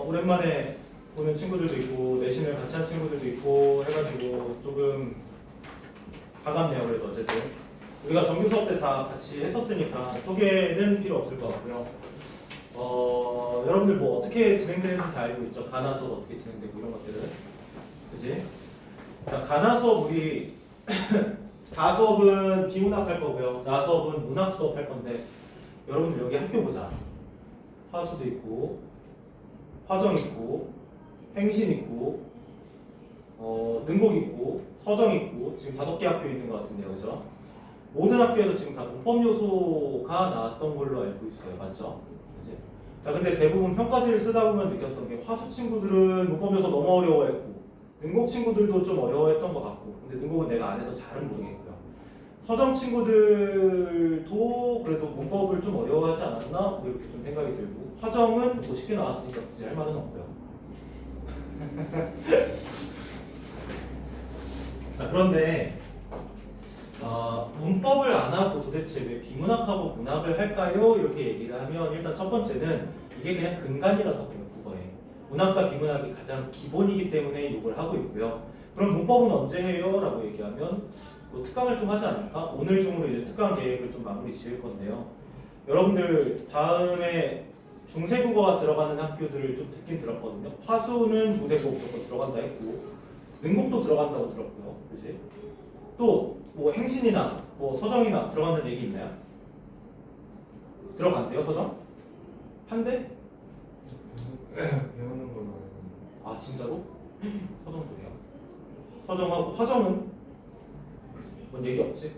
오랜만에 보는 친구들도 있고 내신을 같이 한 친구들도 있고 해가지고 조금 반갑네요. 그래도 어쨌든 우리가 정규 수업 때 다 같이 했었으니까 소개는 필요 없을 것 같고요. 여러분들 뭐 어떻게 진행되는지 다 알고 있죠? 가나 수업 어떻게 진행되고 이런 것들은, 그지? 자, 가나 수업 우리 가 수업은 비문학 할 거고요. 나 수업은 문학 수업 할 건데 여러분들 여기 학교 보자. 화수도 있고 화정 있고 행신 있고 능곡 있고 서정 있고 지금 5개 학교 있는 것 같은데요, 그죠? 모든 학교에서 지금 다 문법 요소가 나왔던 걸로 알고 있어요, 맞죠? 그치? 자, 근데 대부분 평가지를 쓰다 보면 느꼈던 게 화수 친구들은 문법 요소 너무 어려워했고 능곡 친구들도 좀 어려워했던 것 같고, 근데 능곡은 내가 안 해서 잘은 모르겠고요. 서정 친구들도 그래도 문법을 좀 어려워하지 않았나? 뭐 이렇게 좀 생각이 들고, 화정은 뭐 쉽게 나왔으니까 굳이 할 말은 없고요. 자, 그런데 문법을 안 하고 도대체 왜 비문학하고 문학을 할까요? 이렇게 얘기를 하면 일단 첫 번째는 이게 그냥 근간이라서 그래요, 국어에. 문학과 비문학이 가장 기본이기 때문에 이걸 하고 있고요. 그럼 문법은 언제 해요? 라고 얘기하면 뭐 특강을 좀 하지 않을까? 오늘 중으로 이제 특강 계획을 좀 마무리 지을 건데요. 여러분들 다음에 중세국어가 들어가는 학교들을 좀 듣긴 들었거든요. 화수는 중세국어 무조건 들어간다 했고 능곡도 들어간다고 들었고요. 그치? 또 뭐 행신이나 뭐 서정이나 들어간다는 얘기 있나요? 들어간대요, 서정? 한대? 배우는 걸로 알고 아, 진짜로? 서정도 해요. 서정하고 화정은? 뭔 얘기 없지?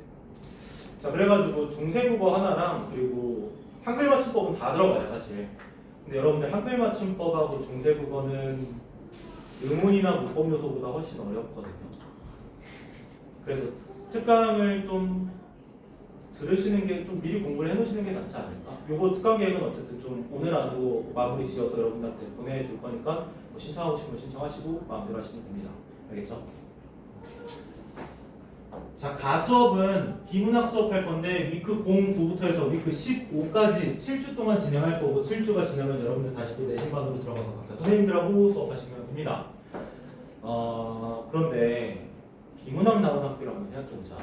자, 그래가지고 중세국어 하나랑 그리고 한글 맞춤법은 다 들어가요, 사실. 근데 여러분들 한글 맞춤법하고 중세국어는 의문이나 문법 요소보다 훨씬 어렵거든요. 그래서 특강을 좀 들으시는 게, 좀 미리 공부를 해놓으시는 게 낫지 않을까? 요거 특강 계획은 어쨌든 좀 오늘 안으로 마무리 지어서 여러분들한테 보내줄 거니까 뭐 신청하고 싶으면 신청하시고 마음대로 하시면 됩니다. 알겠죠? 자, 가 수업은 비문학 수업 할 건데 위크 09부터 해서 위크 15까지 7주 동안 진행할 거고, 7주가 지나면 여러분들 다시 또 내신반으로 들어가서 각자 선생님들하고 수업하시면 됩니다. 그런데 비문학 나온 학교를 한번 생각해보자.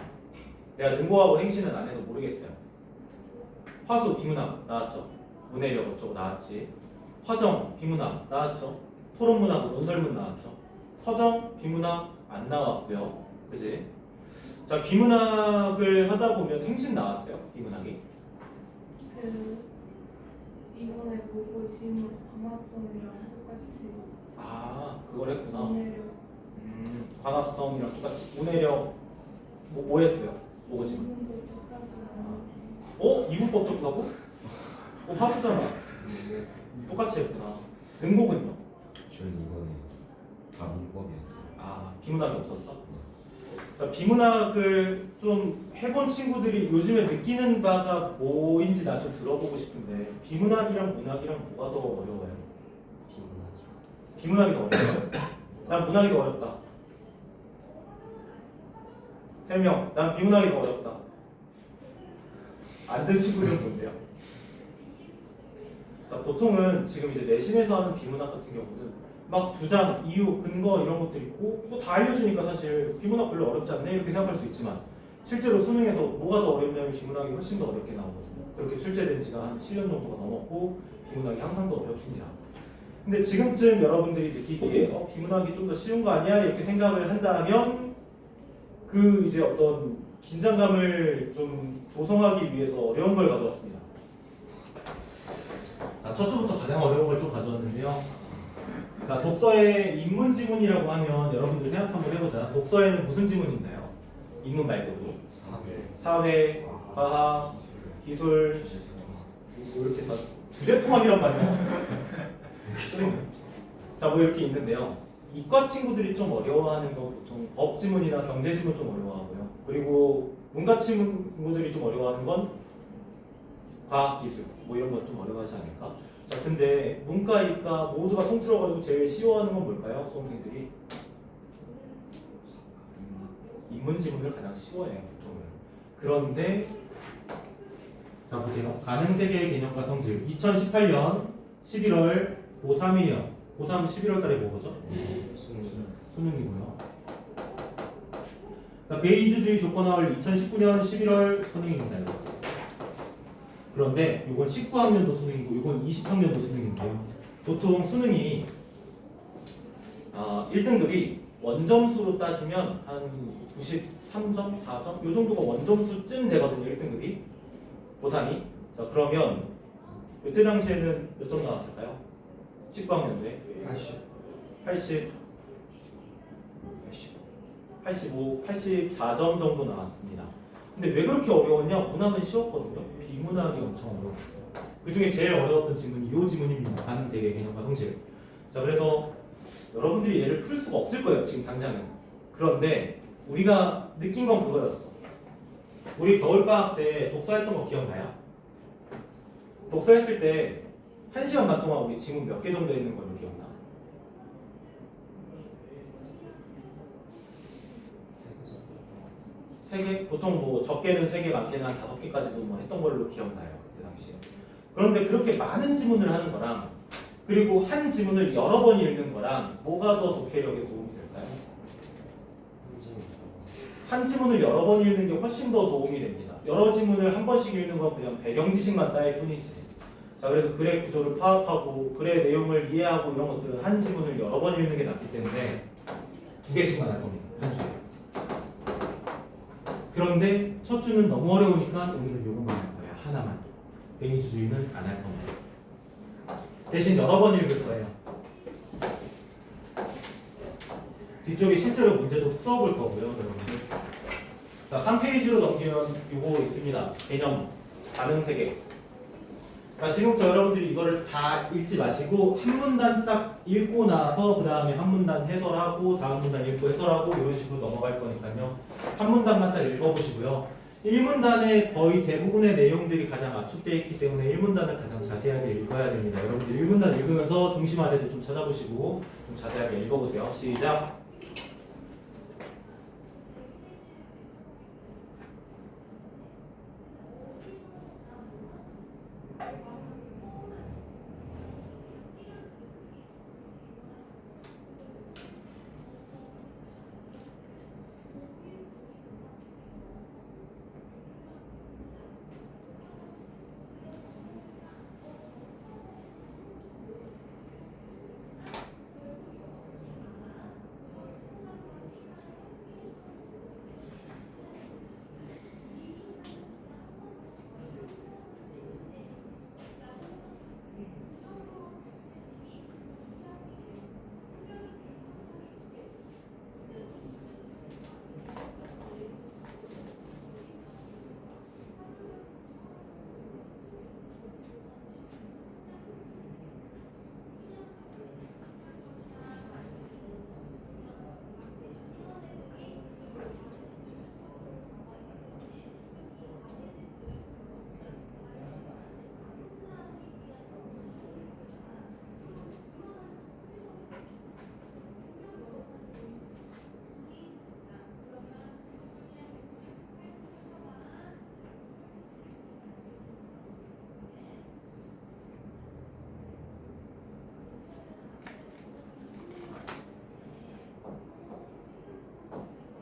내가 능곡하고 행신은 안 해서 모르겠어요. 화수 비문학 나왔죠? 문해력 어쩌고 나왔지. 화정 비문학 나왔죠? 토론문하고 논설문 나왔죠? 서정 비문학 안 나왔고요. 그지? 자, 비문학을 하다 보면 행신 나왔어요. 비문학이. 이번에 보고 질문 방학점이랑 똑같이 아, 그걸 했구나. 문해력 광합성이랑 똑같이 문해력 뭐 했어요? 뭐고 지금? 이문법도 어? 이분법적 사고? 화수잖아. 똑같이 했구나. 능곡은요? 저는 이번에 다 문법이었어요. 아, 비문학이 없었어? 자, 비문학을 좀 해본 친구들이 요즘에 느끼는 바가 뭐인지 나 좀 들어보고 싶은데, 비문학이랑 문학이랑 뭐가 더 어려워요? 비문학이 더 어려워요? 난 문학이 더 어렵다. 3명. 난 비문학이 더 어렵다. 안 된 친구들은 뭔데요? 자, 보통은 지금 이제 내신에서 하는 비문학 같은 경우는 막 주장, 이유, 근거 이런 것들 있고 뭐 다 알려주니까 사실 비문학 별로 어렵지 않네 이렇게 생각할 수 있지만, 실제로 수능에서 뭐가 더 어렵냐면 비문학이 훨씬 더 어렵게 나오거든요. 그렇게 출제된 지가 한 7년 정도가 넘었고 비문학이 항상 더 어렵습니다. 근데 지금쯤 여러분들이 느끼기에 비문학이 좀 더 쉬운 거 아니야? 이렇게 생각을 한다면 그 이제 어떤 긴장감을 좀 조성하기 위해서 어려운 걸 가져왔습니다. 자, 첫 주부터 가장 어려운 걸 좀 가져왔는데요. 자, 독서의 인문 지문이라고 하면 여러분들 생각 한번 해보자. 독서에는 무슨 지문이 있나요? 인문 말고도 사회, 과학, 기술, 뭐 이렇게 다 주제통합이란 말이야. 자, 뭐 이렇게 있는데요. 이과 친구들이 좀 어려워하는 건 보통 법 지문이나 경제 지문 좀 어려워하고요. 그리고 문과 친구들이 좀 어려워하는 건 과학, 기술 뭐 이런 건 좀 어려워하지 않을까? 자, 근데 문과, 이과 모두가 통틀어가지고 제일 쉬워하는 건 뭘까요? 수험생들이 인문 지문을 가장 쉬워해요, 보통은. 그런데 자, 보세요. 가능세계의 개념과 성질 2018년 11월 고3이요. 고3 11월 달에 뭐죠? 수능. 수능이고요. 자, 베이주주의 조건화월 2019년 11월 수능입니다. 이거. 그런데 이건 19학년도 수능이고 이건 20학년도 수능인데요. 보통 수능이 1등급이 원점수로 따지면 한 93점, 4점 이 정도가 원점수쯤 되거든요. 1등급이 고3이. 자, 그러면 이때 당시에는 몇 점 나왔을까요? 19학년도에 80. 80, 85, 84점 정도 나왔습니다. 근데 왜 그렇게 어려웠냐? 문학은 쉬웠거든요. 비문학이 엄청 어려웠어요. 그 중에 제일 어려웠던 지문이 이 지문입니다. 가능, 재개, 개념과 성질. 자, 그래서 여러분들이 얘를 풀 수가 없을 거예요. 지금 당장은. 그런데 우리가 느낀 건 그거였어. 우리 겨울방학 때 독서했던 거 기억나요? 독서했을 때 1시간 반 동안 우리 지문 몇 개 정도 있는 걸로 기억나? 3개? 보통 뭐 적게는 3개, 많게는 한 5개까지도 뭐 했던 걸로 기억나요. 그때 당시에. 그런데 그렇게 많은 지문을 하는 거랑 그리고 한 지문을 여러 번 읽는 거랑 뭐가 더 독해력에 도움이 될까요? 한 지문을 여러 번 읽는 게 훨씬 더 도움이 됩니다. 여러 지문을 한 번씩 읽는 건 그냥 배경 지식만 쌓일 뿐이지. 자, 그래서 글의 구조를 파악하고 글의 내용을 이해하고 이런 것들은 한 지문을 여러 번 읽는 게 낫기 때문에 2개씩만 할 겁니다. 한 주에. 그런데 첫 주는 너무 어려우니까 오늘은 요것만 할 거예요. 하나만. 베이주주의는 안 할 겁니다. 대신 여러 번 읽을 거예요. 뒤쪽에 실제로 문제도 풀어볼 거고요, 여러분들. 자, 3페이지로 넘기면 요거 있습니다. 개념, 가능 세계. 자, 지금부터 여러분들이 이거를 다 읽지 마시고 한 문단 딱 읽고 나서 그 다음에 한 문단 해설하고 다음 문단 읽고 해설하고 이런 식으로 넘어갈 거니까요. 한 문단만 딱 읽어보시고요. 1문단의 거의 대부분의 내용들이 가장 압축되어 있기 때문에 1문단을 가장 자세하게 읽어야 됩니다. 여러분들 1문단 읽으면서 중심화대도 좀 찾아보시고 좀 자세하게 읽어보세요. 시작!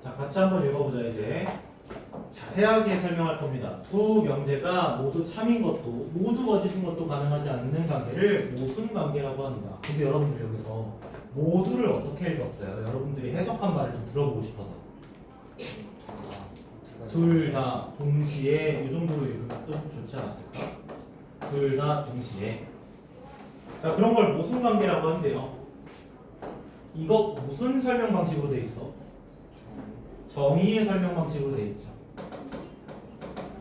자, 같이 한번 읽어보자. 이제 자세하게 설명할 겁니다. 두 명제가 모두 참인 것도 모두 거짓인 것도 가능하지 않는 관계를 모순 관계라고 합니다. 근데 여러분들 여기서 모두를 어떻게 읽었어요? 여러분들이 해석한 말을 좀 들어보고 싶어서 둘 다 동시에 이 정도로 읽으면 좀 좋지 않았을까? 둘 다 동시에. 자, 그런 걸 모순 관계라고 하는데요. 이거 무슨 설명 방식으로 돼 있어? 정의의 설명 방식으로 되어 있죠.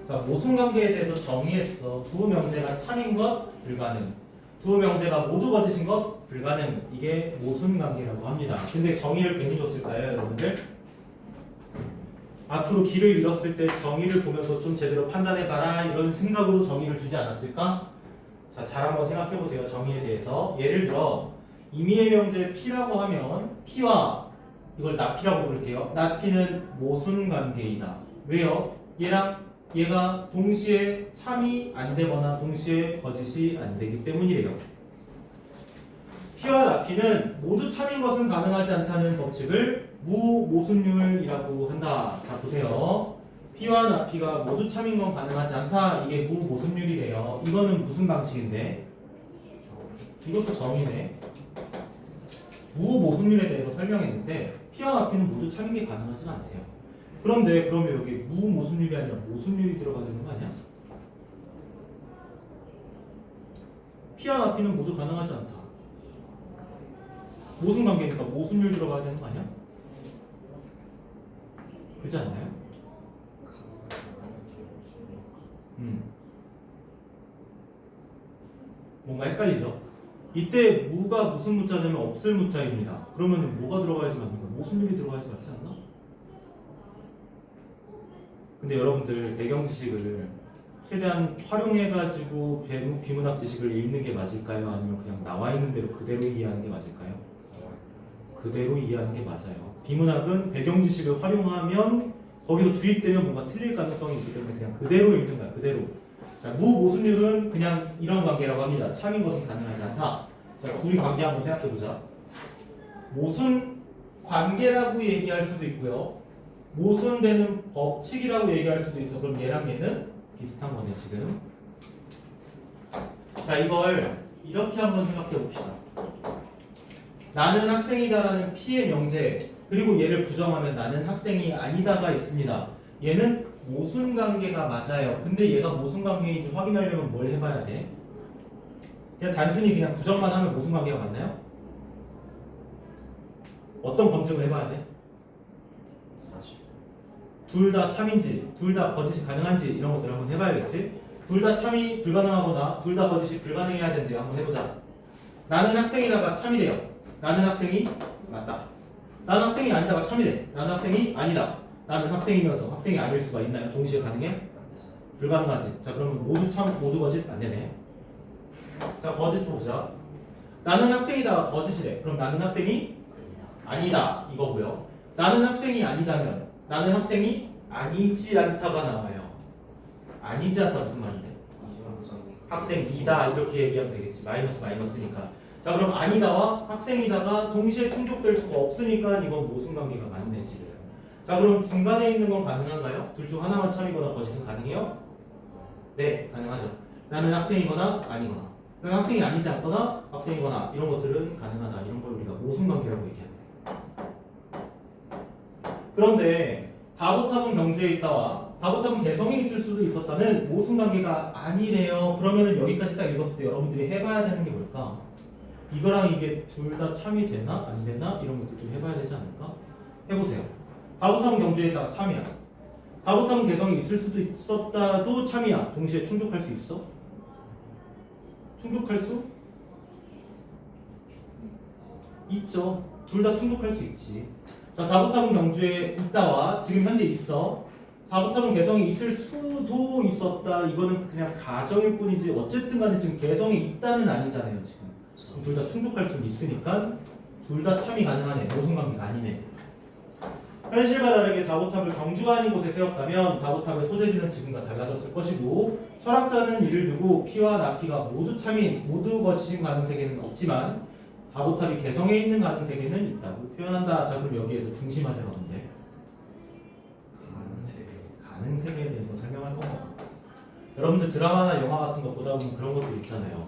자, 모순 관계에 대해서 정의했어. 두 명제가 참인 것 불가능. 두 명제가 모두 거짓인 것 불가능. 이게 모순 관계라고 합니다. 근데 정의를 괜히 줬을까요, 여러분들? 앞으로 길을 잃었을 때 정의를 보면서 좀 제대로 판단해봐라 이런 생각으로 정의를 주지 않았을까? 자, 잘 한번 생각해보세요. 정의에 대해서. 예를 들어 임의의 명제 P라고 하면 P와 이걸 나피라고 부를게요. 나피는 모순 관계이다. 왜요? 얘랑 얘가 동시에 참이 안 되거나 동시에 거짓이 안 되기 때문이래요. P와 앞이는 모두 참인 것은 가능하지 않다는 법칙을 무모순율이라고 한다. 자 보세요. P와 나P가 모두 참인 건 가능하지 않다. 이게 무모순율이래요. 이거는 무슨 방식인데? 이것도 정의네. 무모순율에 대해서 설명했는데 P와 나P는 모두 참인 게 가능하진 않대요. 그런데 그러면 여기 무모순율이 아니라 모순율이 들어가야 되는 거 아니야? P와 나P는 모두 가능하지 않다. 모순 관계니까 모순율 들어가야 되는 거 아니야? 그렇지 않나요? 뭔가 헷갈리죠? 이때 무가 무슨 무자냐면 없을 무자입니다. 그러면 뭐가 들어가야지 맞는 거야? 모순율이 들어가야지 맞지 않나? 근데 여러분들 배경 지식을 최대한 활용해가지고 비문학 지식을 읽는 게 맞을까요? 아니면 그냥 나와 있는 대로 그대로 이해하는 게 맞을까요? 그대로 이해하는 게 맞아요. 비문학은 배경 지식을 활용하면 거기서 주입되면 뭔가 틀릴 가능성이 있기 때문에 그냥 그대로 읽는 거야. 그대로. 자, 무모순율은 그냥 이런 관계라고 합니다. 참인 것은 가능하지 않다. 자, 둘이 관계 한번 생각해 보자. 모순 관계라고 얘기할 수도 있고요. 모순되는 법칙이라고 얘기할 수도 있어. 그럼 얘랑 얘는 비슷한 거네 지금. 자, 이걸 이렇게 한번 생각해 봅시다. 나는 학생이다라는 P의 명제, 그리고 얘를 부정하면 나는 학생이 아니다가 있습니다. 얘는 모순 관계가 맞아요. 근데 얘가 모순 관계인지 확인하려면 뭘 해봐야 돼? 그냥 단순히 그냥 부정만 하면 모순 관계가 맞나요? 어떤 검증을 해봐야 돼? 둘 다 참인지, 둘 다 거짓이 가능한지 이런 것들을 한번 해봐야겠지? 둘 다 참이 불가능하거나 둘 다 거짓이 불가능해야 된대요. 한번 해보자. 나는 학생이다가 참이래요. 나는 학생이 맞다. 나는 학생이 아니다가 참이래. 나는 학생이 아니다. 나는 학생이면서 학생이 아닐 수가 있나요? 동시에 가능해? 불가능하지. 자, 그러면 모두 참, 모두 거짓 안 되네. 자, 거짓 보자. 나는 학생이다가 거짓이래. 그럼 나는 학생이 아니다 이거고요. 나는 학생이 아니다면 나는 학생이 아니지 않다가 나와요. 아니지 않다 무슨 말인데? 학생이다 이렇게 얘기하면 되겠지. 마이너스니까. 자, 그럼 아니다와 학생이다가 동시에 충족될 수가 없으니까 이건 모순관계가 맞네 지금. 자, 그럼 중간에 있는 건 가능한가요? 둘 중 하나만 참이거나 거짓은 가능해요? 네, 가능하죠. 나는 학생이거나 아니거나, 나는 학생이 아니지 않거나 학생이거나 이런 것들은 가능하다. 이런 걸 우리가 모순관계라고 얘기합니다. 그런데 다보탑은 경주에 있다와 다보탑은 개성에 있을 수도 있었다는 모순관계가 아니래요. 그러면은 여기까지 딱 읽었을 때 여러분들이 해봐야 되는 게 뭘까? 이거랑 이게 둘 다 참이 되나 안 되나 이런 것들 좀 해봐야 되지 않을까? 해보세요. 다보탑은 경주에 있다가 참이야. 다보탑은 개성이 있을 수도 있었다도 참이야. 동시에 충족할 수 있어? 충족할 수? 있죠. 둘 다 충족할 수 있지. 자, 다보탑은 경주에 있다와 지금 현재 있어. 다보탑은 개성이 있을 수도 있었다. 이거는 그냥 가정일 뿐이지 어쨌든 간에 지금 개성이 있다는 아니잖아요. 지금 둘 다 충족할 수는 있으니까 둘 다 참이 가능하네. 모순관계가 아니네. 현실과 다르게 다보탑을 경주가 아닌 곳에 세웠다면 다보탑의 소재지는 지금과 달라졌을 것이고 철학자는 이를 두고 P와 나P가 모두 참인, 모두 거짓인 가능세계는 없지만 다보탑이 개성에 있는 가능세계는 있다고 표현한다. 자, 그럼 여기에서 중심화제가 뭔데? 가능세계에 대해서 설명할 겁니다. 여러분들 드라마나 영화 같은 거 보다 보면 그런 것도 있잖아요.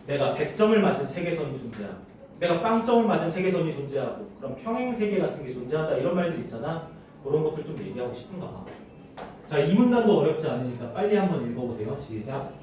내가 100점을 맞은 세계선이 존재하고 내가 0점을 맞은 세계선이 존재하고 그럼 평행세계 같은 게 존재한다 이런 말들 있잖아. 그런 것들 좀 얘기하고 싶은가 봐. 자, 이 문단도 어렵지 않으니까 빨리 한번 읽어보세요. 시작.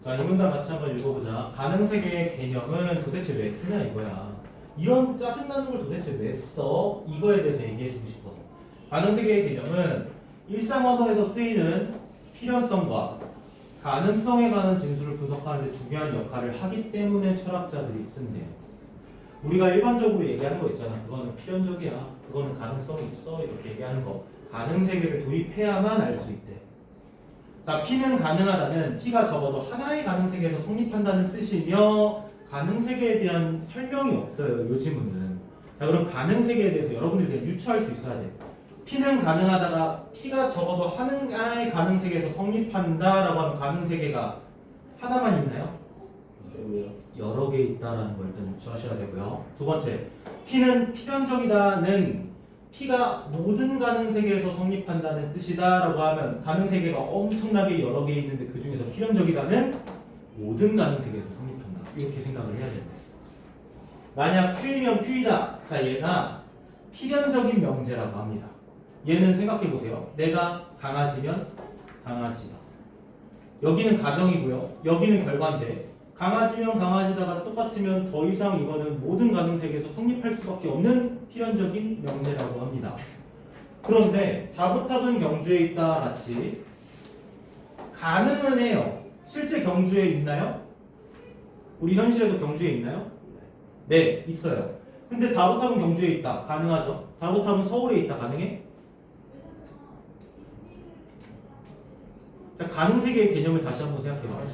자, 이 문단 같이 한번 읽어보자. 가능세계의 개념은 도대체 왜 쓰냐 이거야. 이런 짜증나는 걸 도대체 왜 써? 이거에 대해서 얘기해주고 싶어서. 가능세계의 개념은 일상 언어에서 쓰이는 필연성과 가능성에 관한 진술을 분석하는 데 중요한 역할을 하기 때문에 철학자들이 쓴대요. 우리가 일반적으로 얘기하는 거 있잖아. 그거는 필연적이야. 그거는 가능성이 있어. 이렇게 얘기하는 거. 가능세계를 도입해야만 알 수 있대. 자, P는 가능하다는 P가 적어도 하나의 가능세계에서 성립한다는 뜻이며 가능세계에 대한 설명이 없어요. 요즘은. 자, 그럼 가능세계에 대해서 여러분들이 그냥 유추할 수 있어야 돼. P는 가능하다가 P가 적어도 하나의 가능세계에서 성립한다라고 하면 가능세계가 하나만 있나요? 여러 개 있다라는 걸 일단 유추하셔야 되고요. 두 번째, P는 필연적이다는 P가 모든 가능세계에서 성립한다는 뜻이다라고 하면 가능세계가 엄청나게 여러 개 있는데 그 중에서 필연적이다는 모든 가능세계에서 성립한다. 이렇게 생각을 해야 됩니다. 만약 Q이면 Q이다. 자, 얘가 필연적인 명제라고 합니다. 얘는 생각해 보세요. 내가 강아지면 강아지다. 여기는 가정이고요. 여기는 결과인데 강아지면 강아지다가 똑같으면 더 이상 이거는 모든 가능세계에서 성립할 수밖에 없는 필연적인 명제라고 합니다. 그런데 다부탑은 경주에 있다 같이 가능은 해요. 실제 경주에 있나요? 우리 현실에서 경주에 있나요? 네, 있어요. 근데 다부탑은 경주에 있다. 가능하죠? 다부탑은 서울에 있다. 가능해? 자, 가능세계의 개념을 다시 한번 생각해봐.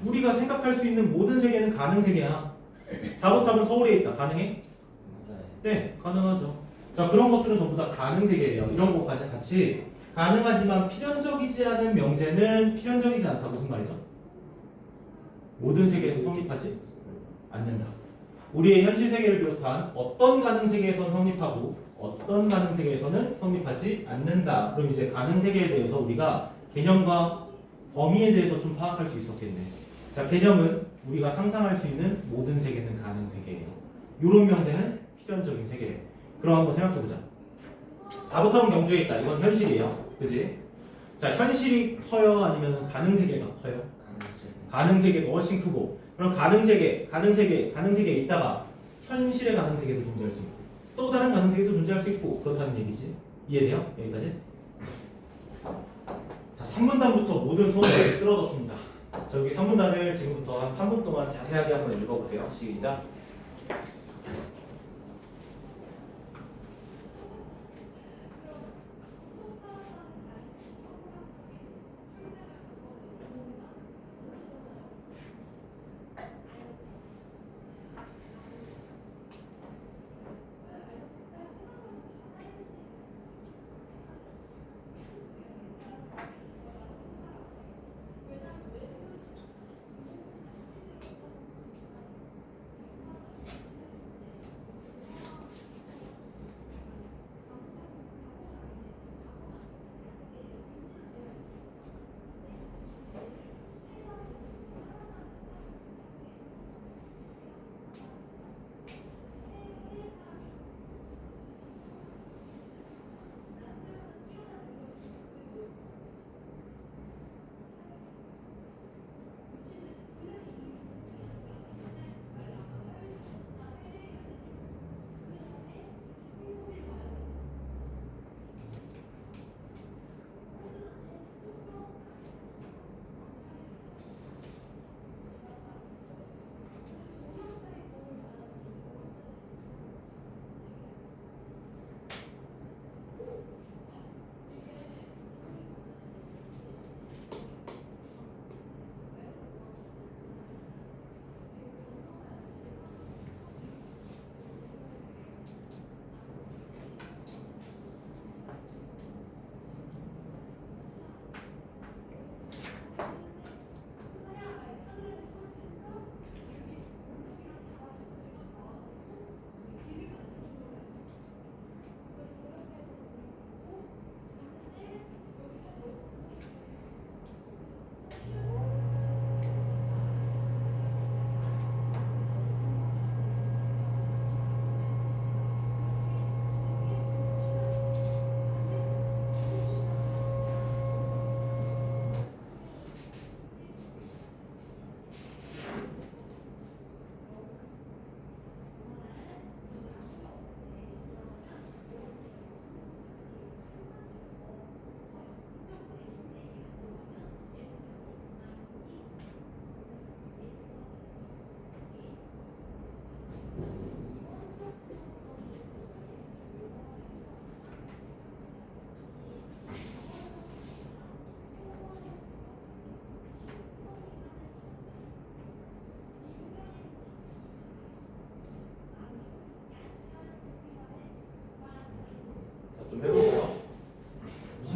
우리가 생각할 수 있는 모든 세계는 가능세계야. 다부탑은 서울에 있다. 가능해? 네, 가능하죠. 자, 그런 것들은 전부 다 가능세계예요. 이런 것까지 같이 가능하지만 필연적이지 않은 명제는 필연적이지 않다. 무슨 말이죠? 모든 세계에서 성립하지 않는다. 우리의 현실 세계를 비롯한 어떤 가능세계에서는 성립하고 어떤 가능세계에서는 성립하지 않는다. 그럼 이제 가능세계에 대해서 우리가 개념과 범위에 대해서 좀 파악할 수 있었겠네. 자, 개념은 우리가 상상할 수 있는 모든 세계는 가능세계예요. 이런 명제는 필연적인 세계예요. 그럼 한번 생각해보자. 다부탑은 경주에 있다. 이건 현실이에요. 그지? 자, 현실이 커요? 아니면 가능세계가 커요? 가능세계가 훨씬 크고, 그럼 가능세계에 있다가 현실의 가능세계도 존재할 수 있고 또 다른 가능세계도 존재할 수 있고 그렇다는 얘기지. 이해돼요? 여기까지? 자, 3분단부터 모든 수업을 쓰러졌습니다. 저기 3분단을 지금부터 한 3분 동안 자세하게 한번 읽어보세요. 시작.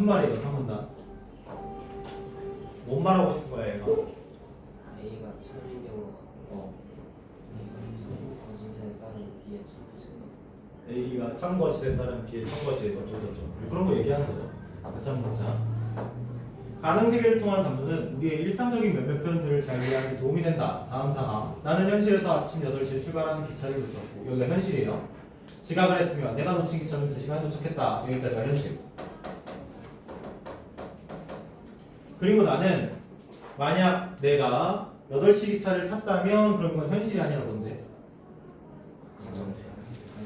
말이에요, 상문단? 뭔 말하고 싶은 거야, 얘가? A가 참인 경우가 어. A가 참 거짓에 따른 B의 참이지. A가 참것이 따른 B의 참것이 어쩌고저쩌고 그런 거 얘기하는 거죠. 같이 한번 보자. 가능 세계를 통한 담론은 우리의 일상적인 몇몇 표현들을 잘 이해하는 데 도움이 된다. 다음 상황. 나는 현실에서 아침 8시에 출발하는 기차를 놓쳤고 여기가 현실이에요. 지각을 했으면 내가 놓친 기차는 제 시간에 도착했다. 여기까지가 현실. 그리고 나는 만약 내가 8시 기차를 탔다면 그럼 이건 현실이 아니라 뭔데? 가정세.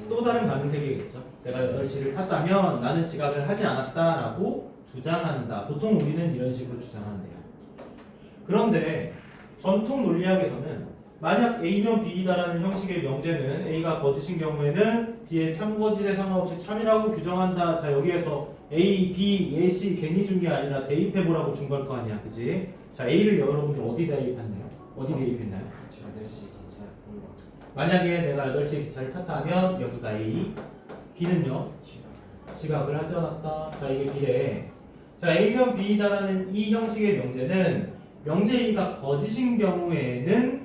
또 다른 가능 세계겠죠. 내가 8시를 탔다면 나는 지각을 하지 않았다라고 주장한다. 보통 우리는 이런 식으로 주장한대요. 그런데 전통 논리학에서는 만약 A면 B이다라는 형식의 명제는 A가 거짓인 경우에는 B의 참거짓에 상관없이 참이라고 규정한다. 자, 여기에서 A, B, 예시 괜히 준 게 아니라 대입해보라고 준 걸 거 아니야. 그지? 자, A를 여러분들 어디 대입했나요? 어디 대입했나요? 8시 기차를 탄다. 만약에 내가 8시에 기차를 탔다면 여기가 A, B는요? 지각을 하지 않았다. 자, 이게 B래. 자, A면 B이다라는 이 형식의 명제는 명제 A가 거짓인 경우에는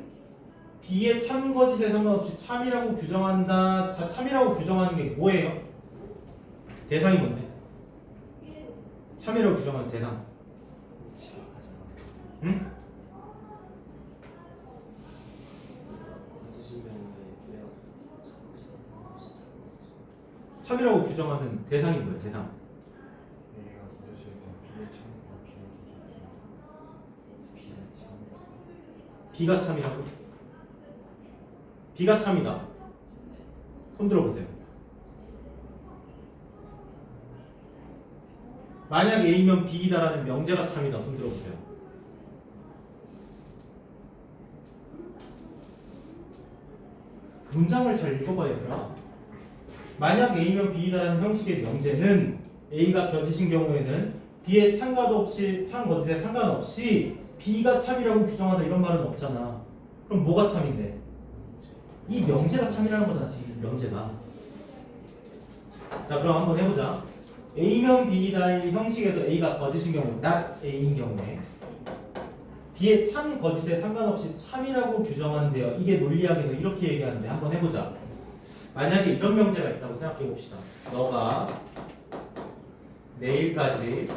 B의 참거짓에 상관없이 참이라고 규정한다. 자, 참이라고 규정하는 게 뭐예요? 대상이 뭔데? 참이라고 규정하는 대상. 지각하지 않았다. 응? 거짓인 경우에 왜 참이라고 규정하는 대상이 뭐예요? 대상. B가 참이라고? B가 참이다. 손 들어보세요. 만약 A면 B이다라는 명제가 참이다. 손 들어보세요. 문장을 잘 읽어봐야 되더라. 만약 A면 B이다라는 형식의 명제는 A가 거짓인 경우에는 B의 참가도 없이 참거짓에 상관없이 B가 참이라고 규정하다 이런 말은 없잖아. 그럼 뭐가 참인데? 이 명제가 참이라는 거잖아. 지금 명제가. 자, 그럼 한번 해보자. A면 B이다의 형식에서 A가 거짓인 경우, not A인 경우에 B의 참 거짓에 상관없이 참이라고 규정한대요. 이게 논리학에서 이렇게 얘기하는데 한번 해보자. 만약에 이런 명제가 있다고 생각해 봅시다. 너가 내일까지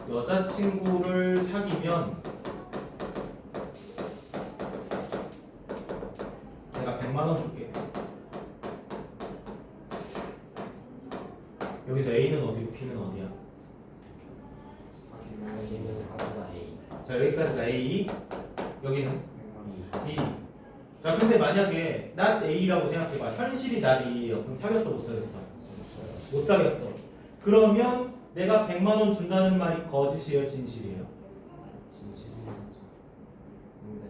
여자친구를 사귀면 내가 100만 원 줄게. 여기서 A는 어디고 B는 어디야? 사기는 가수가 A. 자, 여기까지가 A, 여기는 B. 자, 근데 만약에 not A라고 생각해봐. 현실이 not A예요. 그럼 사귀었어 못 사귀었어? 못 사귀었어. 그러면 내가 100만 원 준다는 말이 거짓이에요, 진실이에요? 진실이죠. 근데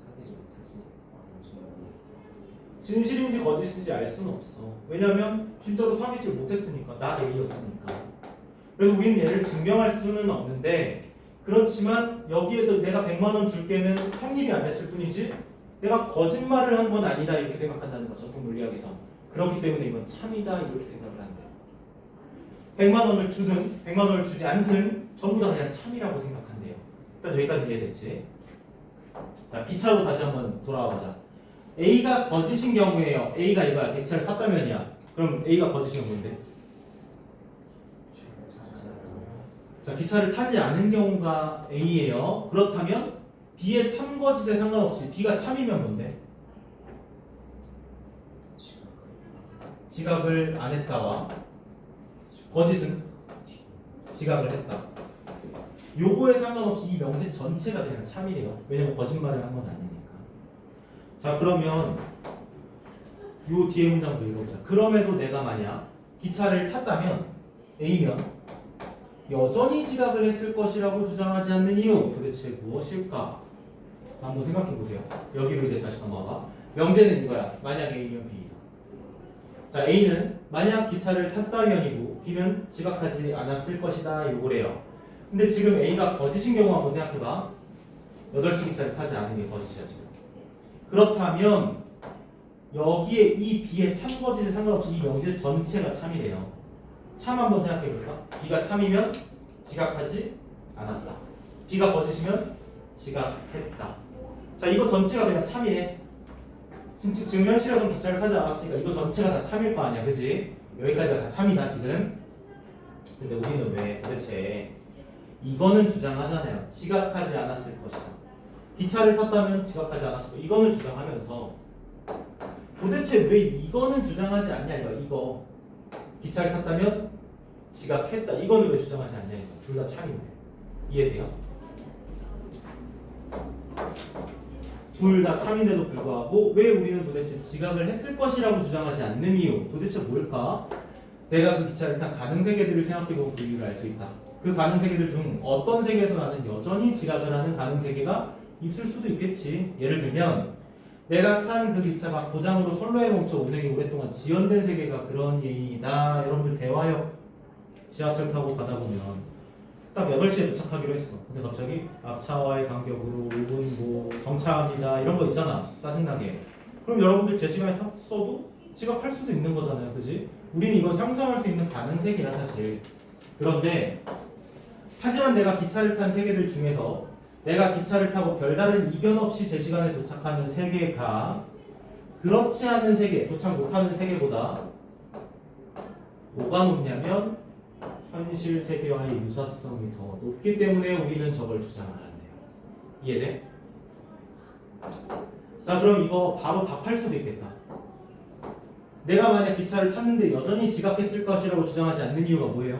사귀지 못했으니까 안 주는 진실인지 거짓인지 알 수는 없어. 왜냐면 진짜로 사귀지 못했으니까 not A였으니까. 그래서 우리는 얘를 증명할 수는 없는데 그렇지만 여기에서 내가 100만 원 줄게는 성립이 안 됐을 뿐이지 내가 거짓말을 한 건 아니다 이렇게 생각한다는 거죠. 전통 논리학에서. 그렇기 때문에 이건 참이다 이렇게 생각을 한대요. 100만 원을 주든 100만 원을 주지 않든 전부 다 그냥 참이라고 생각한대요. 일단 여기까지 이해됐지? 자, 기차로 다시 한번 돌아와보자. A가 거짓인 경우에요. A가 이거야. 기차를 탔다면이야. 그럼 A가 거짓인 경우인데. 자, 기차를 타지 않은 경우가 A예요. 그렇다면 B의 참거짓에 상관없이 B가 참이면 뭔데? 지각을 안 했다와 거짓은 지각을 했다. 요거에 상관없이 이 명제 전체가 그냥 참이래요. 왜냐면 거짓말을 한 건 아니니까. 자, 그러면 요 뒤에 문장도 읽어보자. 그럼에도 내가 만약 기차를 탔다면 A면 여전히 지각을 했을 것이라고 주장하지 않는 이유 도대체 무엇일까? 한번 생각해 보세요. 여기로 이제 다시 넘어가. 명제는 이거야. 만약 A면 B이다. 자, A는 만약 기차를 탔다면이고 B는 지각하지 않았을 것이다. 요거래요. 근데 지금 A가 거짓인 경우 한번 생각해봐. 8시 기차를 타지 않은 게 거짓이야 지금. 그렇다면 여기에 이 B의 참거짓에 상관없이 이 명제 전체가 참이래요. 참 한번 생각해 볼까? B가 참이면 지각하지 않았다. B가 거짓이면 지각했다. 자, 이거 전체가 그냥 참이래. 지금 현실에서는 기차를 타지 않았으니까 이거 전체가 다 참일 거 아니야, 그지? 여기까지가 다 참이다 지금. 근데 우리는 왜 도대체 이거는 주장하잖아요. 지각하지 않았을 것이다. 기차를 탔다면 지각하지 않았을 것. 이거는 주장하면서 도대체 왜 이거는 주장하지 않냐 이거. 기차를 탔다면 지각했다. 이거는 왜 주장하지 않냐 이거. 둘 다 참인데. 이해돼요? 둘 다 참인데도 불구하고 왜 우리는 도대체 지각을 했을 것이라고 주장하지 않는 이유 도대체 뭘까? 내가 그 기차를 탄 가능 세계들을 생각해보면 그 이유를 알 수 있다. 그 가능 세계들 중 어떤 세계에서 나는 여전히 지각을 하는 가능 세계가 있을 수도 있겠지. 예를 들면 내가 탄 그 기차가 고장으로 선로에 멈춰 운행이 오랫동안 지연된 세계가 그런 예이다. 여러분들 대화역 지하철 타고 가다 보면 딱 8시에 도착하기로 했어. 근데 갑자기 앞차와의 간격으로 5분 뭐 정차합니다. 이런 거 있잖아. 짜증나게. 그럼 여러분들 제 시간에 탔어도 지각할 수도 있는 거잖아요. 그지? 우리는 이건 상상할 수 있는 가능 세계야 사실. 그런데 하지만 내가 기차를 탄 세계들 중에서 내가 기차를 타고 별다른 이변 없이 제 시간에 도착하는 세계가 그렇지 않은 세계, 도착 못하는 세계보다 뭐가 높냐면 현실 세계와의 유사성이 더 높기 때문에 우리는 저걸 주장하는데요. 이해돼? 자, 그럼 이거 바로 답할 수도 있겠다. 내가 만약 기차를 탔는데 여전히 지각했을 것이라고 주장하지 않는 이유가 뭐예요?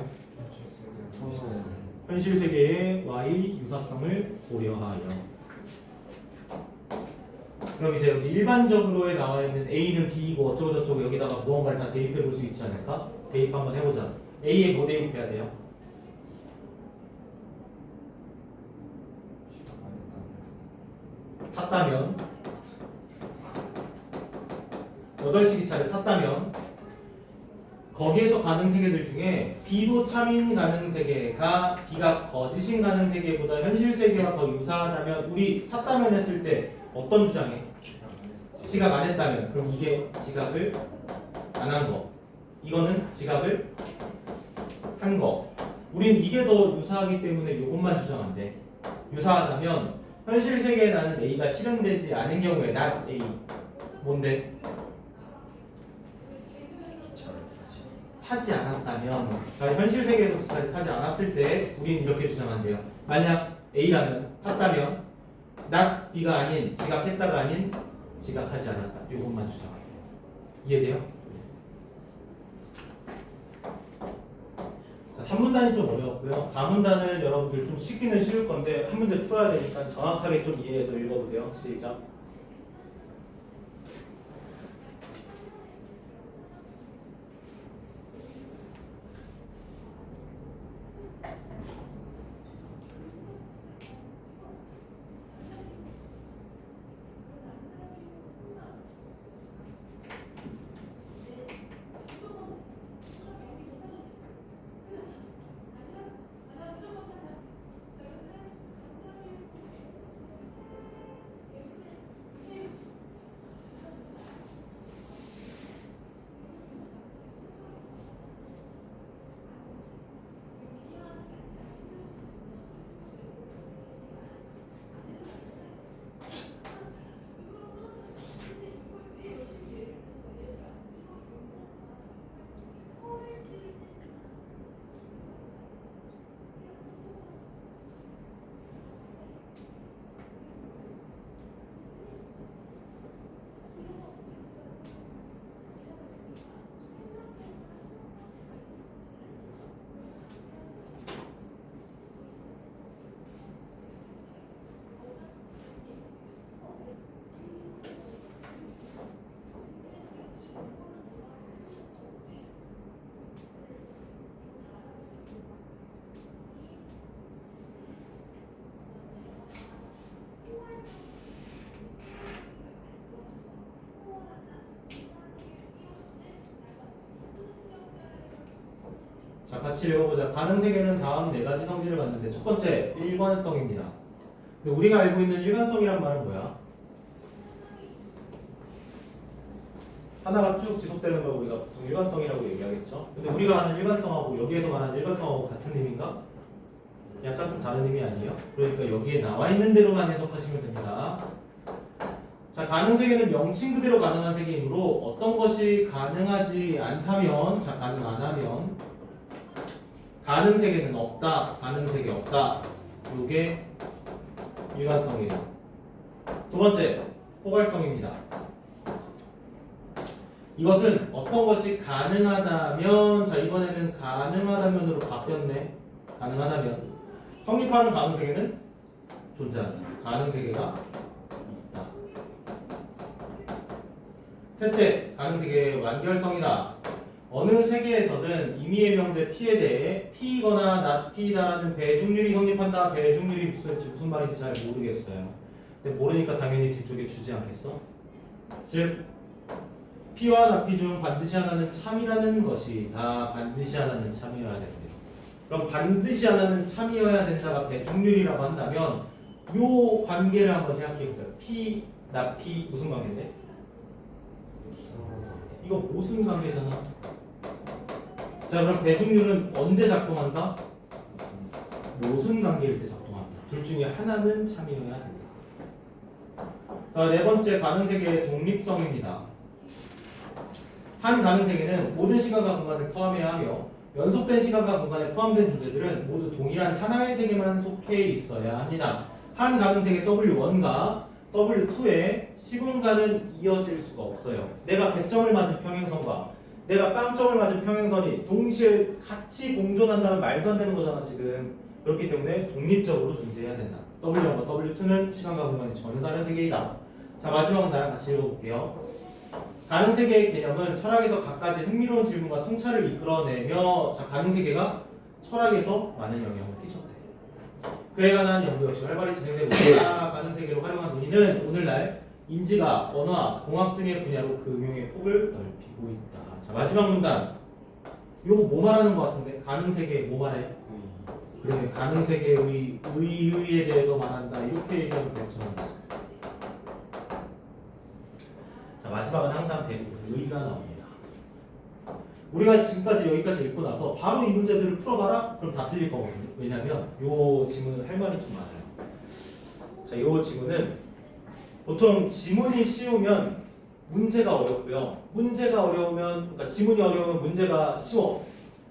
현실 세계의 y 유사성을 고려하여. 그럼 이제 여기 일반적으로에 나와 있는 A는 B이고 어쩌고저쩌고 여기다가 무언가를 다 대입해 볼 수 있지 않을까? 대입 한번 해보자. A에 뭐 대입해야 돼요? 탔다면 8시 기차를 탔다면 거기에서 가능 세계들 중에 B도 참인 가능 세계가 B가 거짓인 가능 세계보다 현실 세계와 더 유사하다면 우리 탔다면 했을 때 어떤 주장에? 지각 안 했다면 그럼 이게 지각을 안 한 거. 이거는 지각을 한 거. 우린 이게 더 유사하기 때문에 이것만 주장한대. 유사하다면 현실 세계에 나는 A가 실현되지 않은 경우에 not A 뭔데? 타지 않았다면 자, 현실 세계에서 기차를 타지 않았을 때 우린 이렇게 주장한대요. 만약 A라면 탔다면 not B가 아닌 지각했다가 아닌 지각하지 않았다. 이것만 주장한대요. 이해돼요? 3문단이 좀 어려웠고요. 4문단을 여러분들 좀 쉽기는 쉬울 건데 한 문제 풀어야 되니까 정확하게 좀 이해해서 읽어보세요. 시작. 자, 같이 읽어보자. 가능 세계는 다음 4가지 성질을 갖는데 첫 번째, 일관성입니다. 근데 우리가 알고 있는 일관성이란 말은 뭐야? 하나가 쭉 지속되는 걸 우리가 보통 일관성이라고 얘기하겠죠. 근데 우리가 아는 일관성하고 여기에서 말하는 일관성하고 같은 의미인가? 약간 좀 다른 의미 아니에요? 그러니까 여기에 나와 있는 대로만 해석하시면 됩니다. 자, 가능 세계는 명칭 그대로 가능한 세계이므로 어떤 것이 가능하지 않다면, 자, 가능 안 하면 가능 세계는 없다, 가능 세계 없다. 요게 일관성이에요. 두 번째, 포괄성입니다. 이것은 어떤 것이 가능하다면, 자, 이번에는 가능하다면으로 바뀌었네. 가능하다면 성립하는 가능 세계는 존재한다. 가능 세계가 있다. 셋째, 가능 세계의 완결성이다. 어느 세계에서든 임의의 명제 P에 대해 P이거나 not P다라는 배중률이 성립한다. 배중률이 무슨 말인지 잘 모르겠어요. 근데 모르니까 당연히 뒤쪽에 주지 않겠어? 즉 P와 not P 중 반드시 하나는 참이라는 것이 다 반드시 하나는 참이어야 됩니다. 그럼 반드시 하나는 참이어야 된다가 배중률이라고 한다면 요 관계를 한번 생각해 보세요. P, not P 무슨 관계인데? 이거 무슨 관계잖아. 자, 그럼 배중률은 언제 작동한다? 모순 관계일 때 작동한다. 둘 중에 하나는 참이어야 된다. 자, 네 번째 가능 세계의 독립성입니다. 한 가능 세계는 모든 시간과 공간을 포함해야 하며 연속된 시간과 공간에 포함된 존재들은 모두 동일한 하나의 세계만 속해 있어야 합니다. 한 가능 세계 W1과 W2의 시공간은 이어질 수가 없어요. 내가 100점을 맞은 평행선과 내가 빵점을 맞은 평행선이 동시에 같이 공존한다면 말도 안 되는 거잖아 지금. 그렇기 때문에 독립적으로 존재해야 된다. W1과 W2는 시간과 공간이 전혀 다른 세계이다. 자, 마지막은 나랑 같이 읽어볼게요. 가능 세계의 개념은 철학에서 갖가지 흥미로운 질문과 통찰을 이끌어내며, 자, 가능 세계가 철학에서 많은 영향을 끼쳤대. 그에 관한 연구 역시 활발히 진행되고 있다. 가능 세계를 활용한 논의는 오늘날 인지가, 언어학, 공학 등의 분야로 그 응용의 폭을 넓히고 있다. 자, 마지막 문단. 요거 뭐 말하는 것 같은데? 가능 세계 뭐 말해? 그래, 가능 세계의 의에 대해서 말한다. 이렇게 얘기하면 괜찮은지. 자, 마지막은 항상 대부분 의가 나옵니다. 우리가 지금까지 여기까지 읽고 나서 바로 이 문제들을 풀어봐라? 그럼 다 틀릴 거거든요. 왜냐면 요 지문은 할 말이 좀 많아요. 자, 요 지문은 보통 지문이 쉬우면 문제가 어렵고요. 문제가 어려우면, 그러니까 지문이 어려우면 문제가 쉬워.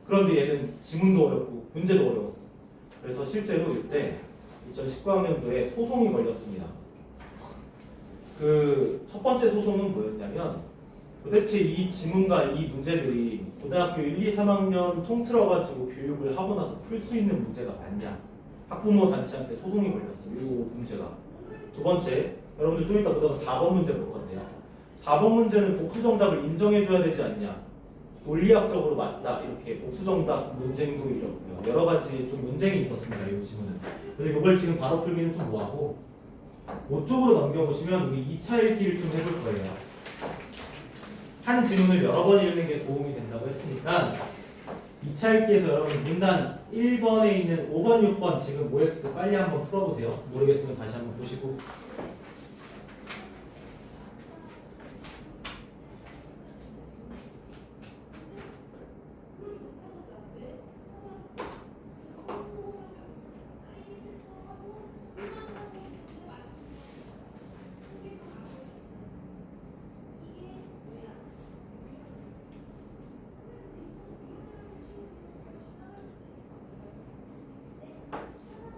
그런데 얘는 지문도 어렵고 문제도 어려웠어. 그래서 실제로 이때 2019학년도에 소송이 걸렸습니다. 그 첫 번째 소송은 뭐였냐면 도대체 이 지문과 이 문제들이 고등학교 1, 2, 3학년 통틀어가지고 교육을 하고 나서 풀 수 있는 문제가 맞냐. 학부모 단체한테 소송이 걸렸어요. 이 문제가. 두 번째, 여러분들 좀 이따 보다가 4번 문제 볼 건데요. 4번 문제는 복수정답을 인정해줘야 되지 않냐. 논리학적으로 맞다. 이렇게 복수정답 논쟁도 이렇고요. 여러 가지 좀 논쟁이 있었습니다. 이 지문은. 그래서 이걸 지금 바로 풀기는 좀 뭐하고 5쪽으로 넘겨보시면 우리 2차 읽기를 좀 해볼 거예요. 한 지문을 여러 번 읽는 게 도움이 된다고 했으니까 2차 읽기에서 여러분 문단 1번에 있는 5번, 6번 지금 OX 빨리 한번 풀어보세요. 모르겠으면 다시 한번 보시고.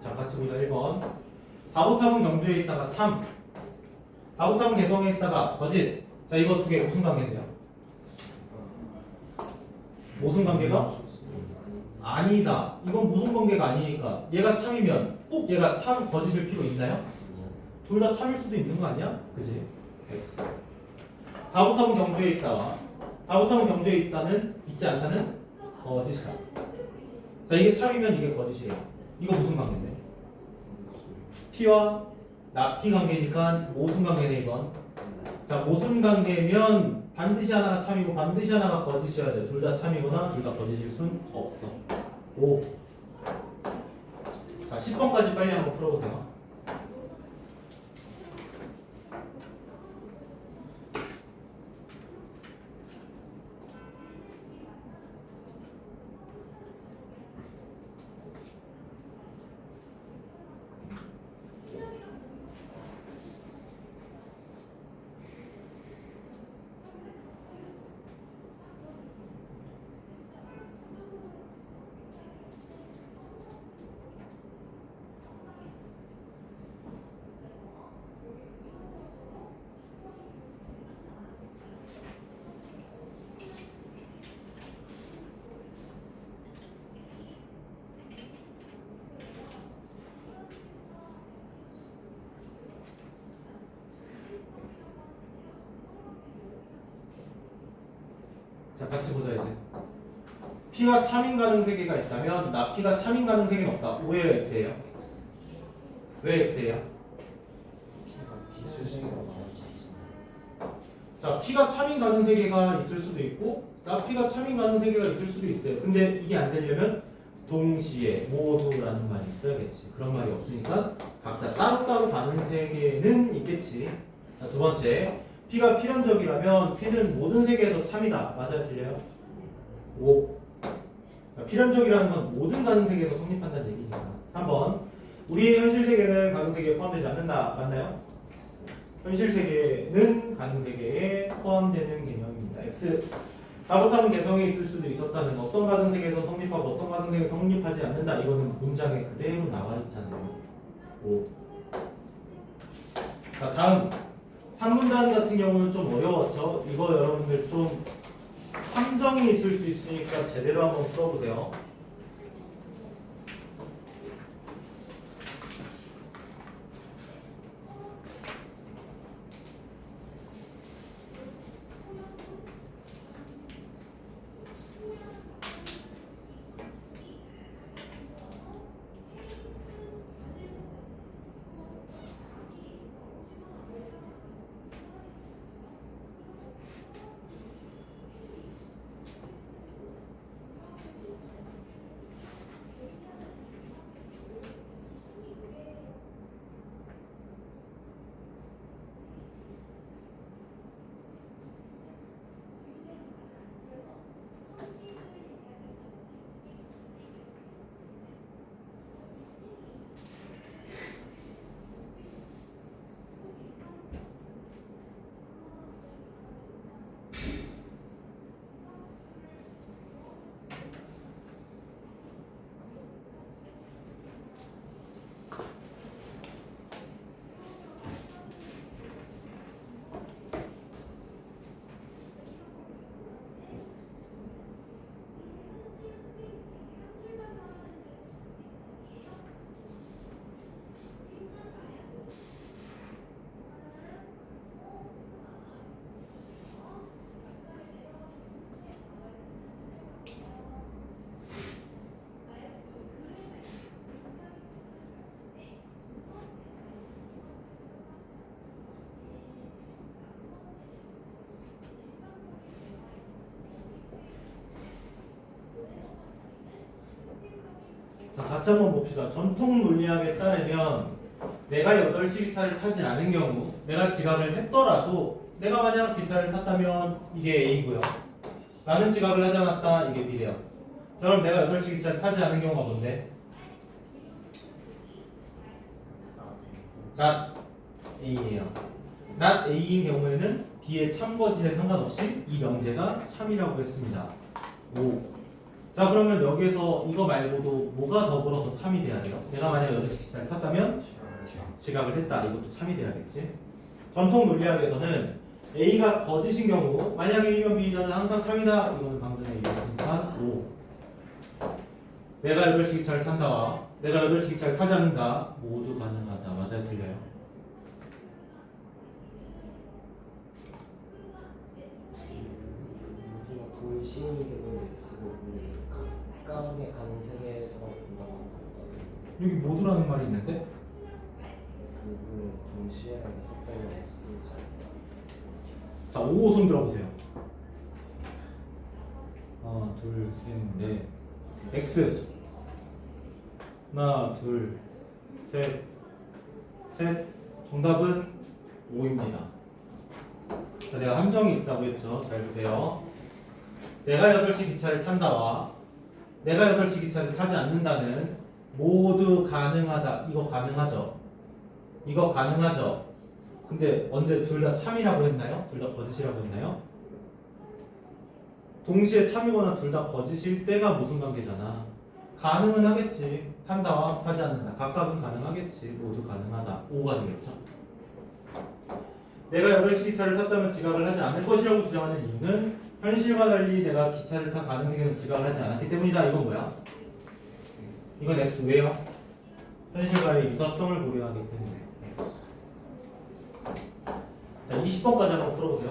자, 같이 보자. 1번. 다보탑은 경주에 있다가 참. 다보탑은 개성에 있다가 거짓. 자, 이거 두 개 무슨 관계인데요? 무슨 관계가? 아니다. 이건 무슨 관계가 아니니까. 얘가 참이면 꼭 얘가 참 거짓일 필요 있나요? 둘 다 참일 수도 있는 거 아니야? 그치? X. 다보탑은 경주에 있다가 다보탑은 경주에 있지 않다는 거짓이다. 자, 이게 참이면 이게 거짓이에요. 이거 무슨 관계인데? P와 not P 관계니까 모순 관계네 이건. 자, 모순 관계면 반드시 하나가 참이고 반드시 하나가 거짓이어야 돼. 둘 다 참이거나 둘 다 거짓일 순 없어. 5. 자, 10번까지 빨리 한번 풀어보세요. 자, 같이 보자 이제. P가 참인 가능 세계가 있다면 나 P가 참인 가능 세계는 없다. 왜요? X예요? 왜 X예요? 비수식이라고 말하지 않습니다. 자, P가 참인 가능 세계가 있을 수도 있고 나 P가 참인 가능 세계가 있을 수도 있어요. 근데 이게 안 되려면 동시에 모두라는 말이 있어야겠지. 그런 말이 없으니까 각자 따로따로 가능 세계는 있겠지. 자, 두 번째, P가 필연적이라면 P는 모든 세계에서 참이다. 맞아요? 틀려요? 오. 자, 필연적이라는 건 모든 가능 세계에서 성립한다는 얘기니까. 3번, 우리 현실 세계는 가능 세계에 포함되지 않는다. 맞나요? 현실 세계는 가능 세계에 포함되는 개념입니다. X. 다못하는 개성이 있을 수도 있었다는 어떤 가능 세계에서 성립하고 어떤 가능 세계에서 성립하지 않는다. 이거는 문장에 그대로 나와 있잖아요. 오. 자, 다음 3분단 같은 경우는 좀 어려웠죠. 이거 여러분들 좀 함정이 있을 수 있으니까 제대로 한번 풀어보세요. 자, 같이 한번 봅시다. 전통 논리학에 따르면 내가 8시 기차를 타지 않은 경우 내가 지각을 했더라도 내가 만약 기차를 탔다면 이게 A고요. 나는 지각을 하지 않았다. 이게 B래요. 자, 그럼 내가 8시 기차를 타지 않은 경우가 뭔데? not A예요. not A인 경우에는 B의 참거짓에 상관없이 이 명제가 참이라고 했습니다. 오. 자, 그러면 여기에서 이거 말고도 뭐가 더불어서 참이 돼야 돼요? 내가 만약 8시 기차를 탔다면 지각을 했다. 이것도 참이 돼야겠지. 전통 논리학에서는 A가 거짓인 경우 만약에 A면 B는 항상 참이다. 이거는 방금 얘기했으니까 O. 내가 8시 기차를 탄다와 내가 8시 기차를 타지 않는다. 모두 가능하다. 맞아요? 틀려요? 모두가 동시인 경우는 X고 각각의 가능 세계에서 본다고 하는 거거든요. 여기 모두라는 말이 있는데? 그거를 동시에라고 섞으면 X지 않나. 자, 5호 손 들어보세요. 하나, 둘, 셋, 넷. X. 하나, 둘, 셋. 셋. 정답은 5입니다. 자, 내가 함정이 있다고 했죠. 잘 보세요. 내가 8시 기차를 탄다와 내가 8시 기차를 타지 않는다는 모두 가능하다. 이거 가능하죠? 이거 가능하죠? 근데 언제 둘 다 참이라고 했나요? 둘 다 거짓이라고 했나요? 동시에 참이거나 둘 다 거짓일 때가 무슨 관계잖아. 가능은 하겠지. 탄다와 타지 않는다. 각각은 가능하겠지. 모두 가능하다. 5가 되겠죠. 내가 8시 기차를 탔다면 지각을 하지 않을 것이라고 주장하는 이유는 현실과 달리 내가 기차를 탄 가능 세계는 지각을 하지 않았기 때문이다. 이건 뭐야? 이건 X. 왜요? 현실과의 유사성을 고려하기 때문에. 자, 20번까지 한번 풀어보세요.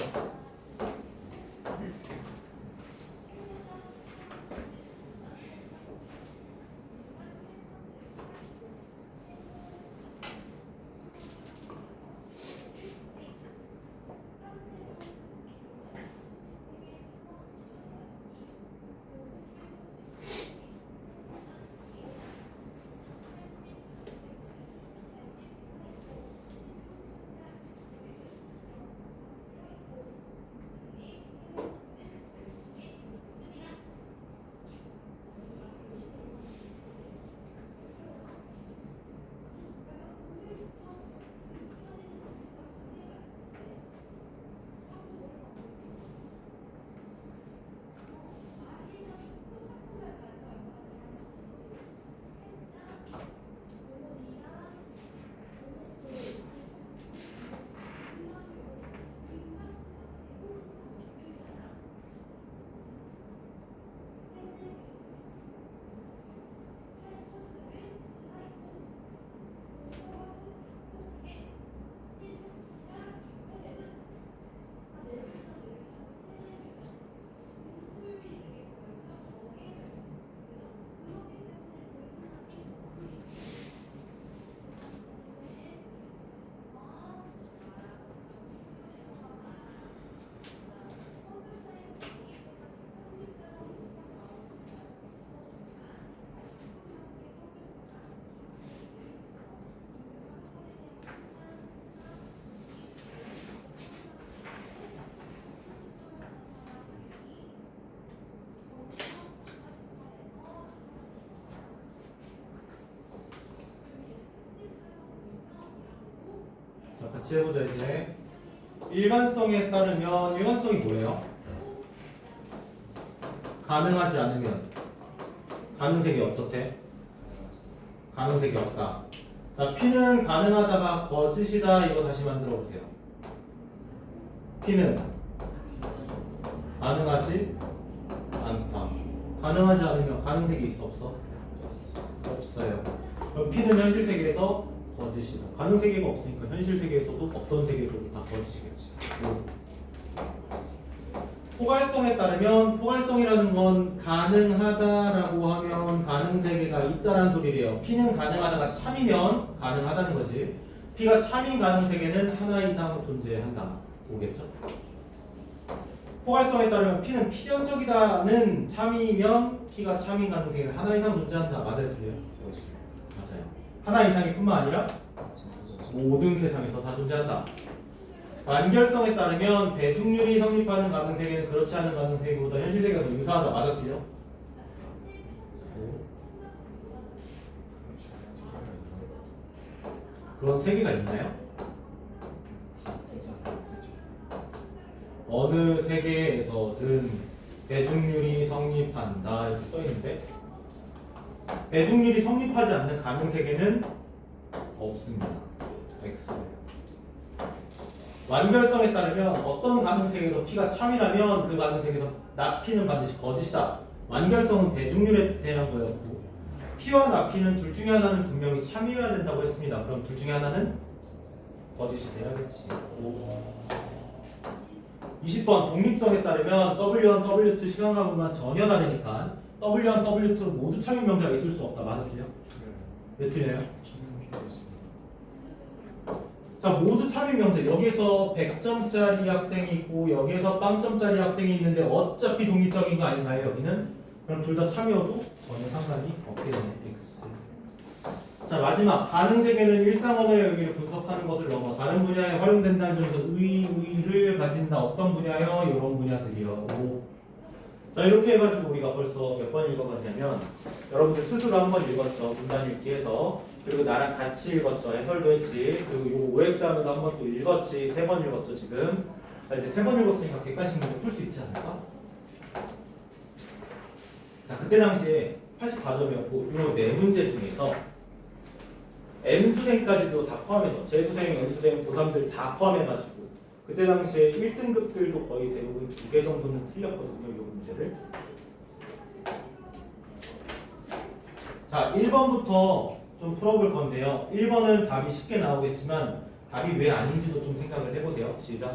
같이 해보자 이제. 일관성에 따르면 일관성이 뭐예요? 가능하지 않으면 가능색이 어떻대? 가능색이 없다. 자, P는 가능하다가 거짓이다. 이거 다시 만들어 보세요. P는 가능하지 않다. 가능하지 않으면 가능색이 있어 없어? 없어요. 그럼 P는 현실 세계에서 거짓이다. 가능 세계가 없으니까 현실 세계에서도 없던 세계에서도 다 거짓이겠지. 포괄성에 따르면 포괄성이라는 건 가능하다라고 하면 가능 세계가 있다라는 소리래요. P는 가능하다가 참이면 가능하다는 거지. P가 참인 가능 세계는 하나 이상 존재한다. 오겠죠? 포괄성에 따르면 P는 필연적이다는 참이면 P가 참인 가능 세계는 하나 이상 존재한다. 맞아요, 틀려요? 맞아요. 하나 이상이 뿐만 아니라 모든 세상에서 다 존재한다. 완결성에 따르면 대중률이 성립하는 가능 세계는 그렇지 않은 가능 세계보다 현실 세계가 더 유사하다. 맞아, 틀려? 그런 세계가 있나요? 어느 세계에서든 대중률이 성립한다 이렇게 써있는데 대중률이 성립하지 않는 가능 세계는 없습니다. X. 완결성에 따르면 어떤 가능 세계에서 P가 참이라면 그 가능 세계에서 P는 반드시 거짓이다. 완결성은 대중률에 대한 거였고 P와 P는 둘 중에 하나는 분명히 참이어야 된다고 했습니다. 그럼 둘 중에 하나는 거짓이 돼야겠지. 20번 독립성에 따르면 W1, W2 시간과만 전혀 다르니까 W1, W2 모두 참인 명자가 있을 수 없다. 맞아, 틀려? 왜 틀려요? 자, 모두 참인 명제. 여기서 100점짜리 학생이 있고 여기에서 0점짜리 학생이 있는데 어차피 독립적인 거 아닌가요? 여기는? 그럼 둘 다 참여도 전혀 상관이 없게 되네. X. 자, 마지막 가능 세계는 일상 언어의 의미를 분석하는 것을 넘어 다른 분야에 활용된다는 점에서 의의를 가진다. 어떤 분야요? 이런 분야들이요. 오. 자, 이렇게 해가지고 우리가 벌써 몇 번 읽어봤냐면 여러분들 스스로 한번 읽었죠. 문단 읽기 해서. 그리고 나랑 같이 읽었죠. 해설도 했지. 그리고 요 OX 하면서 한 번 또 읽었지. 3번 읽었죠 지금. 자, 이제 3번 읽었으니까 객관식 문제 풀 수 있지 않을까? 자, 그때 당시에 84점이었고 요 4문제 중에서 N수생까지도 다 포함해서 재수생, N수생, 고3들 다 포함해가지고 그때 당시에 1등급들도 거의 대부분 2개 정도는 틀렸거든요. 요 문제를. 자, 1번부터 좀 풀어볼 건데요. 1번은 답이 쉽게 나오겠지만 답이 왜 아닌지도 좀 생각을 해보세요. 시작.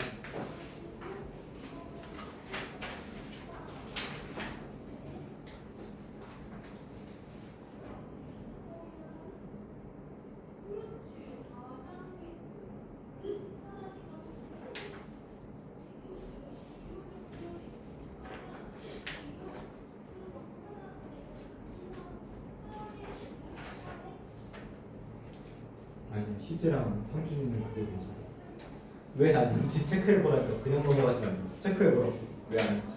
아니요, 희재랑 상준이는 그게 괜찮아. 왜 아닌지 체크해보라니까. 그냥 넘어가지 말고 체크해보라고. 왜 아닌지.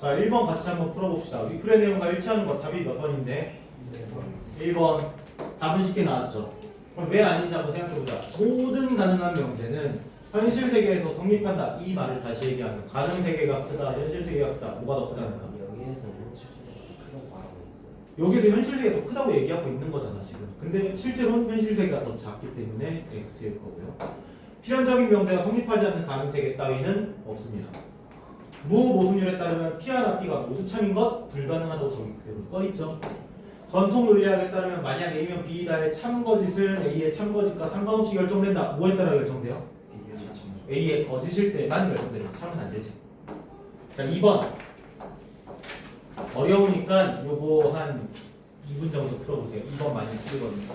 자, 1번 같이 한번 풀어봅시다. 위클의 내용과 일치하는 거 답이 몇 번인데? 1번. 답은 쉽게 나왔죠. 그럼 왜 아닌지 한번 생각해보자. 모든 가능한 명제는 현실 세계에서 성립한다. 이 말을 다시 얘기하면 가능 세계가 크다, 현실 세계가 크다. 뭐가 더 크다는가? 여기에서 현실 세계가 크다고 말하고 있어요. 여기서 현실 세계가 더 크다고 얘기하고 있는 거잖아 지금. 근데 실제로는 현실 세계가 더 작기 때문에 X일 거고요. 필연적인 명제가 성립하지 않는 가능 세계 따위는 없습니다. 무모순율에 따르면 P와 P가 모두 참인 것 불가능하다고 저기 그대로 써있죠. 전통 논리학에 따르면 만약 A면 B다의 참거짓은 A의 참거짓과 상관없이 결정된다. 뭐에 따라 결정돼요? A의 거짓일 때만 결정돼요. 참은 안 되지. 자, 2번. 어려우니까 요거 한 2분 정도 풀어보세요. 2번 많이 풀거든요.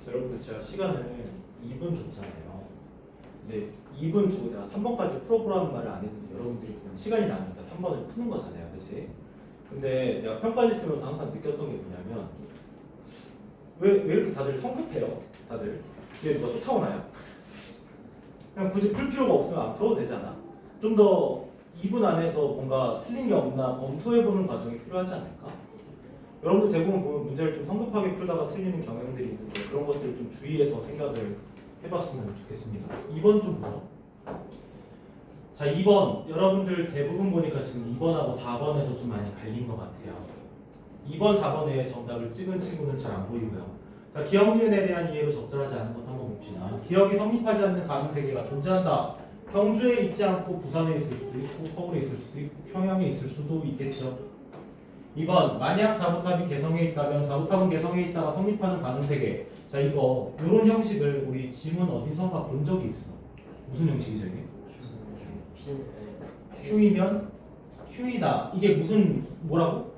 자, 여러분들 제가 시간을 2분 줬잖아요. 근데 2분 주고 내가 3번까지 풀어보라는 말을 안 했는데 여러분들이 그냥 시간이 나니까 3번을 푸는 거잖아요. 그치? 근데 내가 평가지 쓰면서 항상 느꼈던 게 뭐냐면 왜 이렇게 다들 성급해요? 다들 뒤에 누가 쫓아오나요? 그냥 굳이 풀 필요가 없으면 안 풀어도 되잖아. 좀 더 2분 안에서 뭔가 틀린 게 없나 검토해보는 과정이 필요하지 않을까? 여러분들 대부분 보면 문제를 좀 성급하게 풀다가 틀리는 경향들이 있는데 그런 것들을 좀 주의해서 생각을 해봤으면 좋겠습니다. 2번 좀 뭐야? 자, 2번 여러분들 대부분 보니까 지금 2번하고 4번에서 좀 많이 갈린 것 같아요. 2번, 4번에 정답을 찍은 친구는 잘 안 보이고요. 자, 기억 니은에 대한 이해로 적절하지 않은 것 한번 봅시다. 기억이 성립하지 않는 가중세계가 존재한다. 경주에 있지 않고 부산에 있을 수도 있고 서울에 있을 수도 있고 평양에 있을 수도 있겠죠. 2번 만약 다부탑이 개성에 있다면 다부탑은 개성에 있다가 성립하는 가능세계. 자, 이거 이런 형식을 우리 지문 어디선가 본 적이 있어. 무슨 형식이죠 이게? 휴이면 휴이다. 이게 무슨 뭐라고?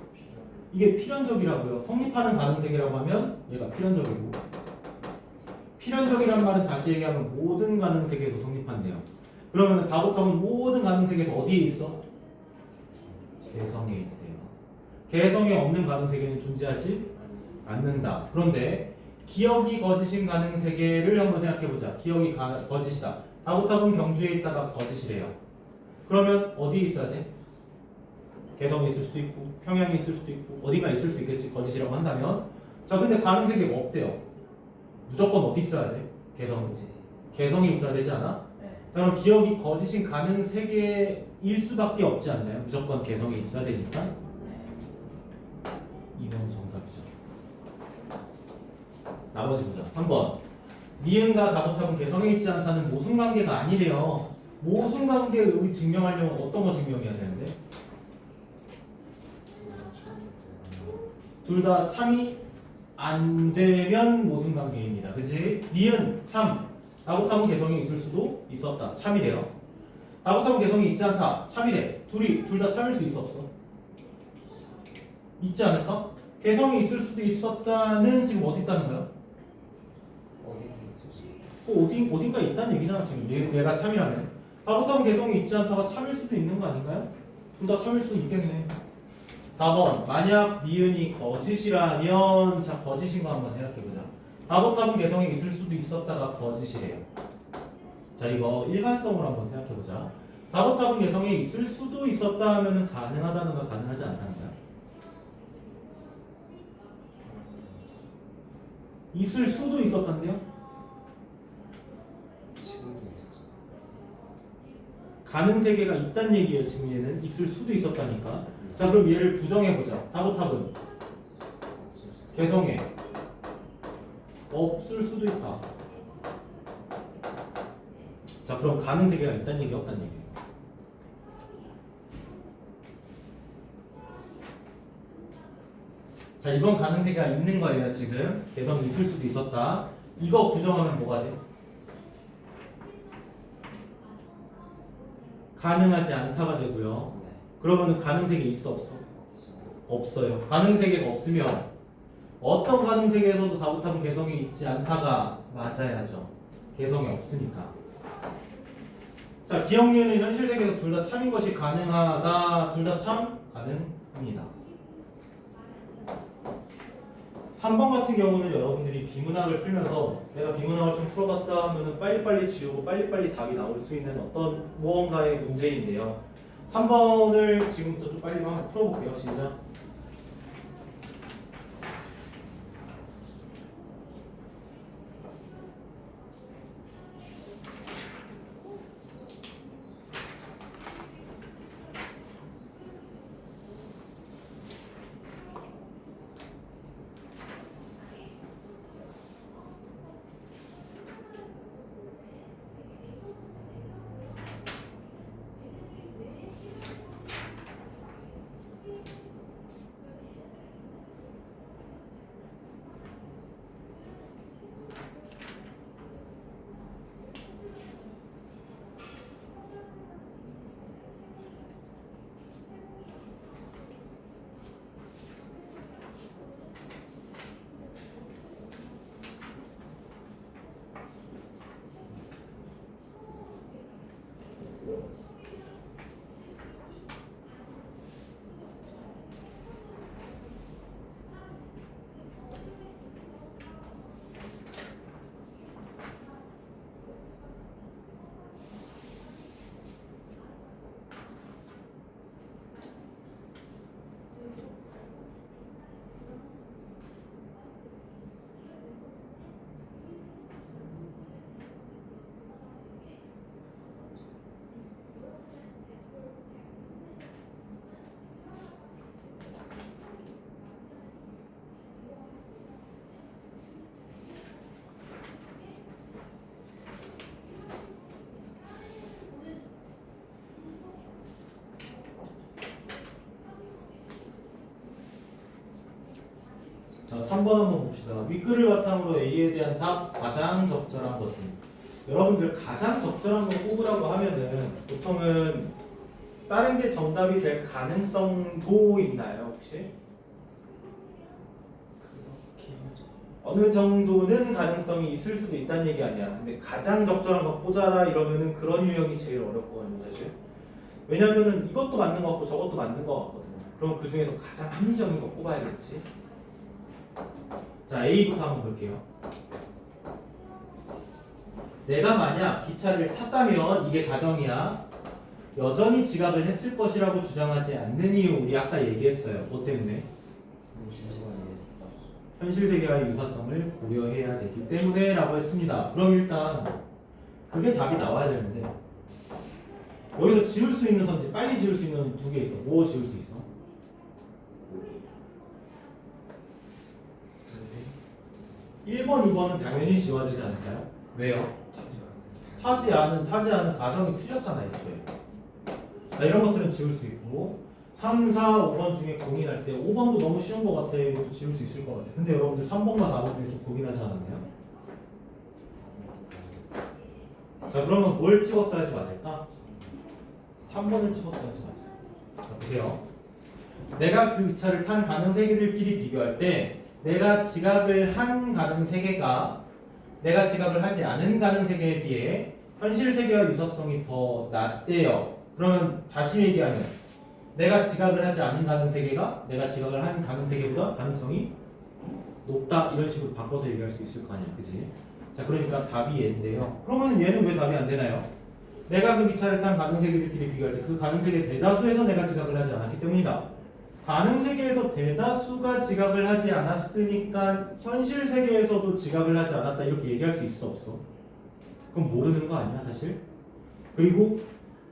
이게 필연적이라고요. 성립하는 가능세계라고 하면 얘가 필연적이고 필연적이란 말은 다시 얘기하면 모든 가능세계에서 성립한대요. 그러면 다부탑은 모든 가능세계에서 어디에 있어? 개성에 있대요. 개성에 없는 가능세계는 존재하지 않는다. 그런데 기억이 거짓인 가능세계를 한번 생각해보자. 기억이 거짓이다. 다부탑은 경주에 있다가 거짓이래요. 그러면 어디에 있어야 돼? 개성에 있을 수도 있고 평양에 있을 수도 있고 어디가 있을 수 있겠지. 거짓이라고 한다면. 자, 근데 가능세계가 없대요. 무조건 어디 있어야 돼? 개성에 있어야 되지 않아? 그럼 기억이 거짓인 가능세계일 수밖에 없지 않나요? 무조건 개성에 있어야 되니까. 2번 정답이죠. 나머지 보자. 3번. 니은과 다부탑은 개성에 있지 않다는 모순관계가 아니래요. 모순관계를 우리 증명하려면 어떤 거 증명해야 되는데? 둘 다 참이 안 되면 모순관계입니다. 그치? 니은 참. 다부탑은 개성이 있을 수도 있었다. 참이래요. 다부탑은 개성이 있지 않다. 참이래. 둘 다 참일 수 있어 없어? 있지 않을까? 개성이 있을 수도 있었다는 지금 어디 있다는 거야? 어딘가 있다는 얘기잖아 지금. 얘가 참이라면. 다부탑은 개성이 있지 않다가 참일 수도 있는 거 아닌가요? 둘 다 참일 수 있겠네. 4번. 만약 니은이 거짓이라면, 자, 거짓인 거 한번 생각해보자. 다부탑은 개성에 있을 수도 있었다가 거짓이래요. 자, 이거 일관성으로 한번 생각해보자. 다부탑은 개성에 있을 수도 있었다 하면은 가능하다는 거, 가능하지 않다는 거야? 있을 수도 있었단데요? 지금도 있었어. 가능 세계가 있단 얘기예요. 지금 얘는 있을 수도 있었다니까. 자, 그럼 얘를 부정해보자. 다보탑은 개성에 없을 수도 있다. 자, 그럼 가능 세계가 있단 얘기 없단 얘기예요. 자, 이번 가능 세계가 있는 거예요. 지금 개성이 있을 수도 있었다. 이거 부정하면 뭐가 돼? 가능하지 않다가 되고요. 네. 그러면 가능 세계 있어 없어? 없어요. 없어요. 가능 세계가 없으면 어떤 가능 세계에서도 다보탑은 개성이 있지 않다가 맞아야죠. 개성이 없으니까. 자, 기억니은 현실 세계에서 둘 다 참인 것이 가능하다. 둘 다 참 가능합니다. 3번 같은 경우는 여러분들이 비문학을 풀면서 내가 비문학을 좀 풀어봤다 하면은 빨리빨리 지우고 빨리빨리 답이 나올 수 있는 어떤 무언가의 문제인데요. 3번을 지금부터 좀 빨리 한번 풀어볼게요. 시작. 자, 3번 한번 봅시다. 윗글을 바탕으로 A에 대한 답 가장 적절한 것은, 여러분들 가장 적절한 거 꼽으라고 하면은 보통은 다른 게 정답이 될 가능성도 있나요, 혹시? 그렇긴 하죠. 어느 정도는 가능성이 있을 수도 있다는 얘기 아니야. 근데 가장 적절한 거 꽂아라 이러면은 그런 유형이 제일 어렵거든요, 사실. 왜냐면은 이것도 맞는 거 같고 저것도 맞는 거 같거든요. 그럼 그 중에서 가장 합리적인 거 꼽아야겠지. 자, A부터 한번 볼게요. 내가 만약 기차를 탔다면 이게 가정이야. 여전히 지각을 했을 것이라고 주장하지 않는 이유 우리 아까 얘기했어요. 뭐 때문에? 잠시만요. 있었어. 현실 세계와의 유사성을 고려해야 되기 때문에 라고 했습니다. 그럼 일단 그게 답이 나와야 되는데 여기서 지울 수 있는 선지 빨리 지울 수 있는 두 개 있어. 뭐 지울 수 있어? 1번, 2번은 당연히 지워지지 않을까요? 왜요? 타지 않은 가정이 틀렸잖아요, 애초에. 자, 이런 것들은 지울 수 있고 3, 4, 5번 중에 고민할 때 5번도 너무 쉬운 것 같아. 이것도 지울 수 있을 것 같아. 근데 여러분들 3번과 4번 중에 좀 고민하지 않았나요? 자, 그러면 뭘 찍었어야지 맞을까? 3번을 찍었어야지 맞아. 자, 보세요. 내가 그 차를 탄 가능 세계들끼리 비교할 때 내가 지각을 한 가능 세계가 내가 지각을 하지 않은 가능 세계에 비해 현실 세계와 유사성이 더 낮대요. 그러면 다시 얘기하면 내가 지각을 하지 않은 가능 세계가 내가 지각을 한 가능 세계보다 가능성이 높다 이런 식으로 바꿔서 얘기할 수 있을 거 아니야, 그지? 자, 그러니까 답이 얘인데요. 그러면 얘는 왜 답이 안 되나요? 내가 그 기차를 탄 가능 세계들끼리 비교할 때 그 가능 세계 대다수에서 내가 지각을 하지 않았기 때문이다. 가능 세계에서 대다수가 지각을 하지 않았으니까 현실 세계에서도 지각을 하지 않았다 이렇게 얘기할 수 있어 없어? 그럼 모르는 거 아니야 사실? 그리고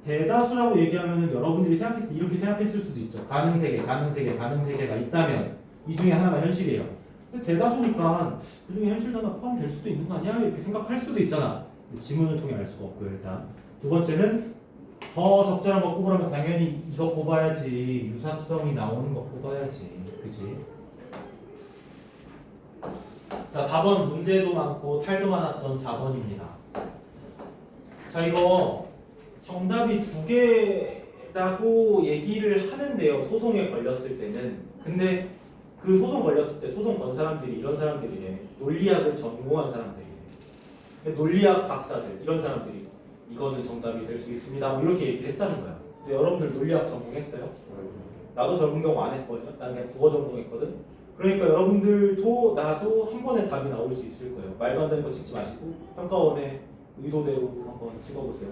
대다수라고 얘기하면 여러분들이 생각했을 때 이렇게 생각했을 수도 있죠. 가능 세계, 가능 세계, 가능 세계가 있다면 이 중에 하나가 현실이에요. 근데 대다수니까 그 중에 현실도 하나 포함될 수도 있는 거 아니야? 이렇게 생각할 수도 있잖아. 근데 지문을 통해 알 수가 없고요. 일단 두 번째는 더 적절한 거 꼽으려면 당연히 이거 꼽아야지. 유사성이 나오는 거 꼽아야지. 그치? 자 4번 문제도 많고 탈도 많았던 4번입니다. 자 이거 정답이 두 개라고 얘기를 하는데요. 소송에 걸렸을 때는. 근데 그 소송 걸렸을 때 소송 건 사람들이 이런 사람들이래. 논리학을 전공한 사람들이래. 논리학 박사들 이런 사람들이 이거는 정답이 될 수 있습니다. 뭐 이렇게 얘기를 했다는 거야. 근데 여러분들 논리학 전공했어요? 나도 전공 안 했거든요. 난 그냥 국어 전공했거든. 그러니까 여러분들도 나도 한 번에 답이 나올 수 있을 거예요. 말도 안 되는 거 찍지 마시고 평가원의 의도대로 한번 찍어보세요.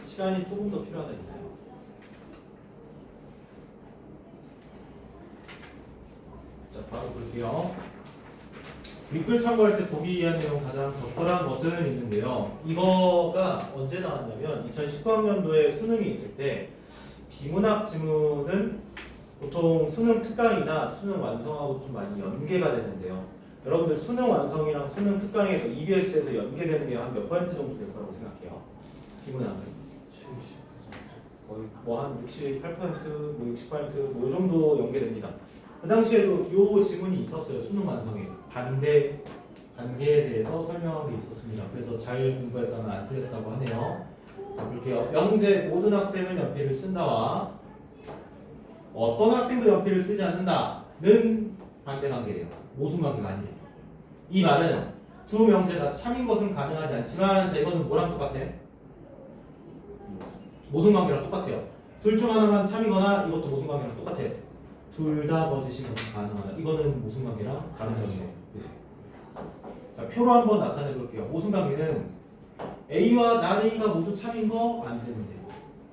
시간이 조금 더 필요하다 했나요? 자, 바로 볼게요. 윗글 참고할 때 보기 위한 내용 가장 적절한 것은 있는데요. 이거가 언제 나왔냐면 2019학년도에 수능이 있을 때 비문학 지문은 보통 수능 특강이나 수능 완성하고 좀 많이 연계가 되는데요. 여러분들 수능 완성이랑 수능 특강에서 EBS에서 연계되는 게 한 몇 퍼센트 정도 될 거라고 생각해요? 비문학은? 거의 뭐 한 68%, 뭐 60%뭐 이 정도 연계됩니다. 그 당시에도 요 지문이 있었어요. 수능 완성에 반대 관계에 대해서 설명한 게 있었습니다. 그래서 잘 공부했다면 안 틀렸다고 하네요. 자, 볼게요. 명제 모든 학생은 연필을 쓴다와 어떤 학생도 연필을 쓰지 않는다는 반대 관계예요. 모순 관계가 아니에요. 이 말은 두 명제 다 참인 것은 가능하지 않지만 자, 이거는 뭐랑 똑같아? 모순 관계랑 똑같아요. 둘 중 하나만 참이거나 이것도 모순 관계랑 똑같아요. 둘 다 거짓인 것은 가능하다. 이거는 모순 관계랑 다른 점이에요. 그치? 자, 표로 한번 나타내 볼게요. 모순 관계는 A와 나는이가 모두 참인 거 안 되는데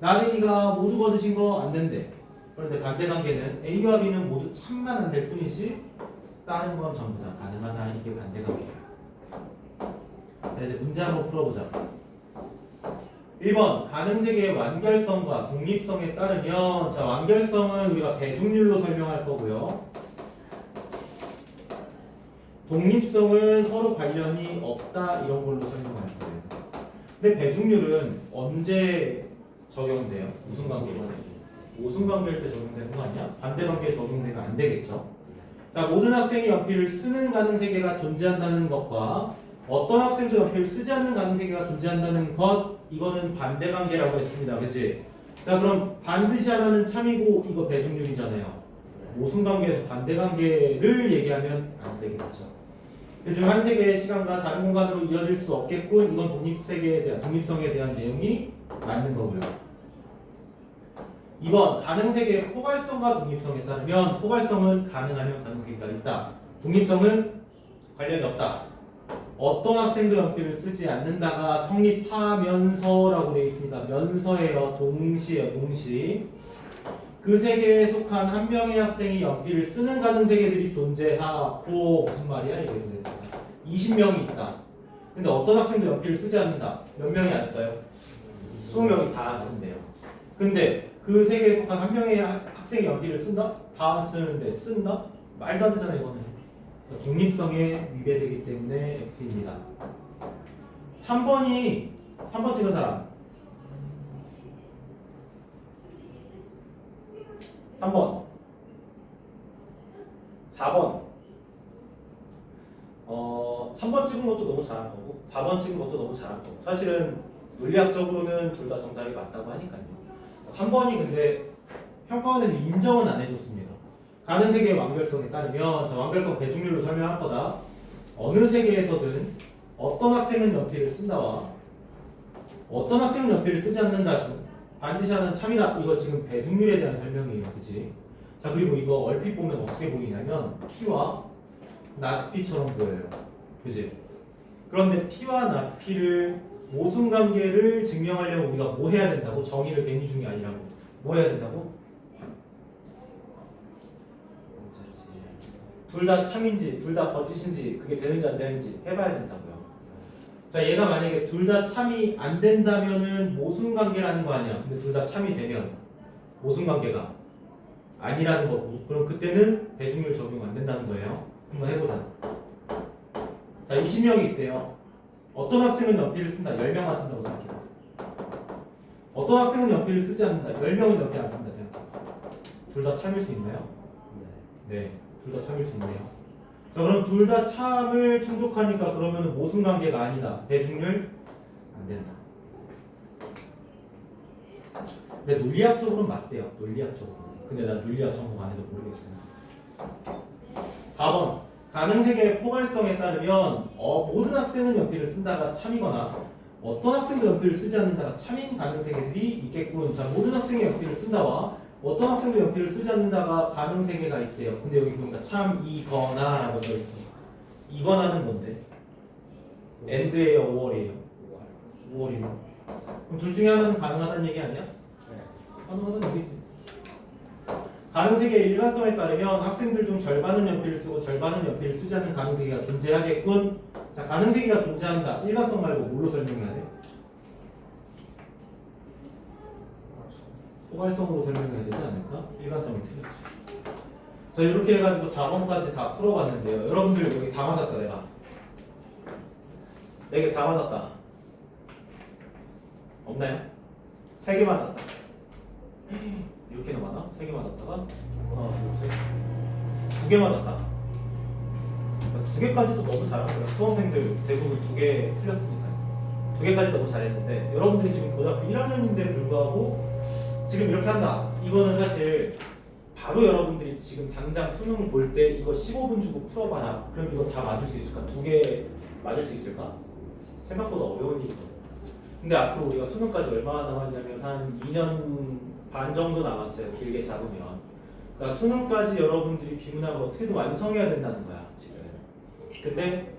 나는이가 모두 거짓인 거 안 된대. 그런데 반대 관계는 A와 B는 모두 참만 안 될 뿐이지 다른 건 전부 다 가능하다. 이게 반대 관계예요. 자, 이제 문제 한번 풀어보자. 1번 가능세계의 완결성과 독립성에 따르면 자 완결성은 우리가 배중률로 설명할 거고요. 독립성은 서로 관련이 없다 이런 걸로 설명할 거예요. 근데 배중률은 언제 적용돼요? 무슨 관계일 때? 모순 관계일 때 적용되는 거 아니야? 반대 관계에 적용되면 안 되겠죠. 자 모든 학생이 연필을 쓰는 가능세계가 존재한다는 것과 어떤 학생도 연필을 쓰지 않는 가능세계가 존재한다는 것 이거는 반대 관계라고 했습니다. 그치? 자 그럼 반드시 하나는 참이고 이거 배중률이잖아요. 모순 관계에서 반대 관계를 얘기하면 안 되겠죠. 그중 한 세계의 시간과 다른 공간으로 이어질 수 없겠군. 이건 독립성에 대한 내용이 맞는 거고요. 2번 가능세계의 포괄성과 독립성에 따르면 포괄성은 가능하면 가능세계가 있다. 독립성은 관련이 없다. 어떤 학생도 연필을 쓰지 않는다가 성립하면서라고 되어 있습니다. 면서예요. 동시에요. 동시. 그 세계에 속한 한 명의 학생이 연필을 쓰는 가능세계들이 존재하고 무슨 말이야 이게 도대체 20명이 있다. 근데 어떤 학생도 연필을 쓰지 않는다. 몇 명이 안 써요? 20명이 다 안 쓴대요. 근데 그 세계에 속한 한 명의 학생이 연필을 쓴다? 다 안 쓰는데 쓴다? 말도 안 되잖아 이거는. 독립성에 위배되기 때문에 X입니다. 3번 찍은 사람 3번 4번 3번 찍은 것도 너무 잘한 거고 4번 찍은 것도 너무 잘한 거고 사실은 논리학적으로는 둘 다 정답이 맞다고 하니까요. 3번이 근데 평가원에서 인정은 안 해줬습니다. 가능세계의 완결성에 따르면 자, 완결성 배중률로 설명할 거다. 어느 세계에서든 어떤 학생은 연필을 쓴다와 어떤 학생은 연필을 쓰지 않는다 중 반드시 하는 참이다. 이거 지금 배중률에 대한 설명이에요. 그치? 자 그리고 이거 얼핏 보면 어떻게 보이냐면 P와 나P처럼 보여요. 그치? 그런데 P와 나P를 모순관계를 증명하려면 우리가 뭐 해야 된다고? 정의를 괜히 준 게 아니라고. 뭐 해야 된다고? 둘 다 참인지 둘 다 거짓인지 그게 되는지 안 되는지 해봐야 된다고요. 자 얘가 만약에 둘 다 참이 안 된다면은 모순관계라는 거 아니야. 근데 둘 다 참이 되면 모순관계가 아니라는 거고 그럼 그때는 배중률 적용 안 된다는 거예요. 한번 해보자. 자 20명이 있대요. 어떤 학생은 연필을 쓴다. 10명만 쓴다고 생각해. 어떤 학생은 연필을 쓰지 않는다. 10명은 연필 안 쓴다 생각해. 둘 다 참일 수 있나요? 네. 둘 다 참일 수 있네요. 자 그럼 둘 다 참을 충족하니까 그러면 모순관계가 아니다. 배중률 안 된다. 근데 논리학적으로는 맞대요. 논리학적으로. 근데 난 논리학 전공 안 해서 모르겠어요. 4번 가능세계의 포괄성에 따르면 모든 학생은 연필을 쓴다가 참이거나 어떤 학생도 연필을 쓰지 않는다가 참인 가능세계들이 있겠군. 자 모든 학생이 연필을 쓴다와 어떤 학생도 연필을 쓰지 않는다가 가능세계가 있대요. 근데 여기 보니까 참이거나 라고 써있어. 이거나는 뭔데? and예요 5월이에요? 5월이면 그럼 둘 중에 하나는 가능하다는 얘기 아니야? 가능하다는 얘기지. 가능세계의 일관성에 따르면 학생들 중 절반은 연필을 쓰고 절반은 연필을 쓰지 않는 가능세계가 존재하겠군. 자 가능세계가 존재한다. 일관성 말고 뭘로 설명해야 돼? 포괄성으로 설명해야 되지 않을까? 일관성이 틀렸지. 자 이렇게 해가지고 4번까지 다 풀어봤는데요. 여러분들 여기 다 맞았다 내가. 4개 다 맞았다. 없나요? 3개 맞았다. 이렇게나 많아? 3개 맞았다가 하나, 둘, 셋. 2개 맞았다. 그러니까 2개까지도 너무 잘한 거야. 수험생들 대부분 2개 틀렸으니까. 2개까지 너무 잘했는데 여러분들이 지금 고등학교 1학년인데 불구하고 지금 이렇게 한다. 이거는 사실 바로 여러분들이 지금 당장 수능 볼 때 이거 15분 주고 풀어봐라. 그럼 이거 다 맞을 수 있을까? 2개 맞을 수 있을까? 생각보다 어려운 일이거든. 근데 앞으로 우리가 수능까지 얼마나 남았냐면 한 2년 반 정도 남았어요. 길게 잡으면. 그러니까 수능까지 여러분들이 비문학을 어떻게든 완성해야 된다는 거야 지금. 근데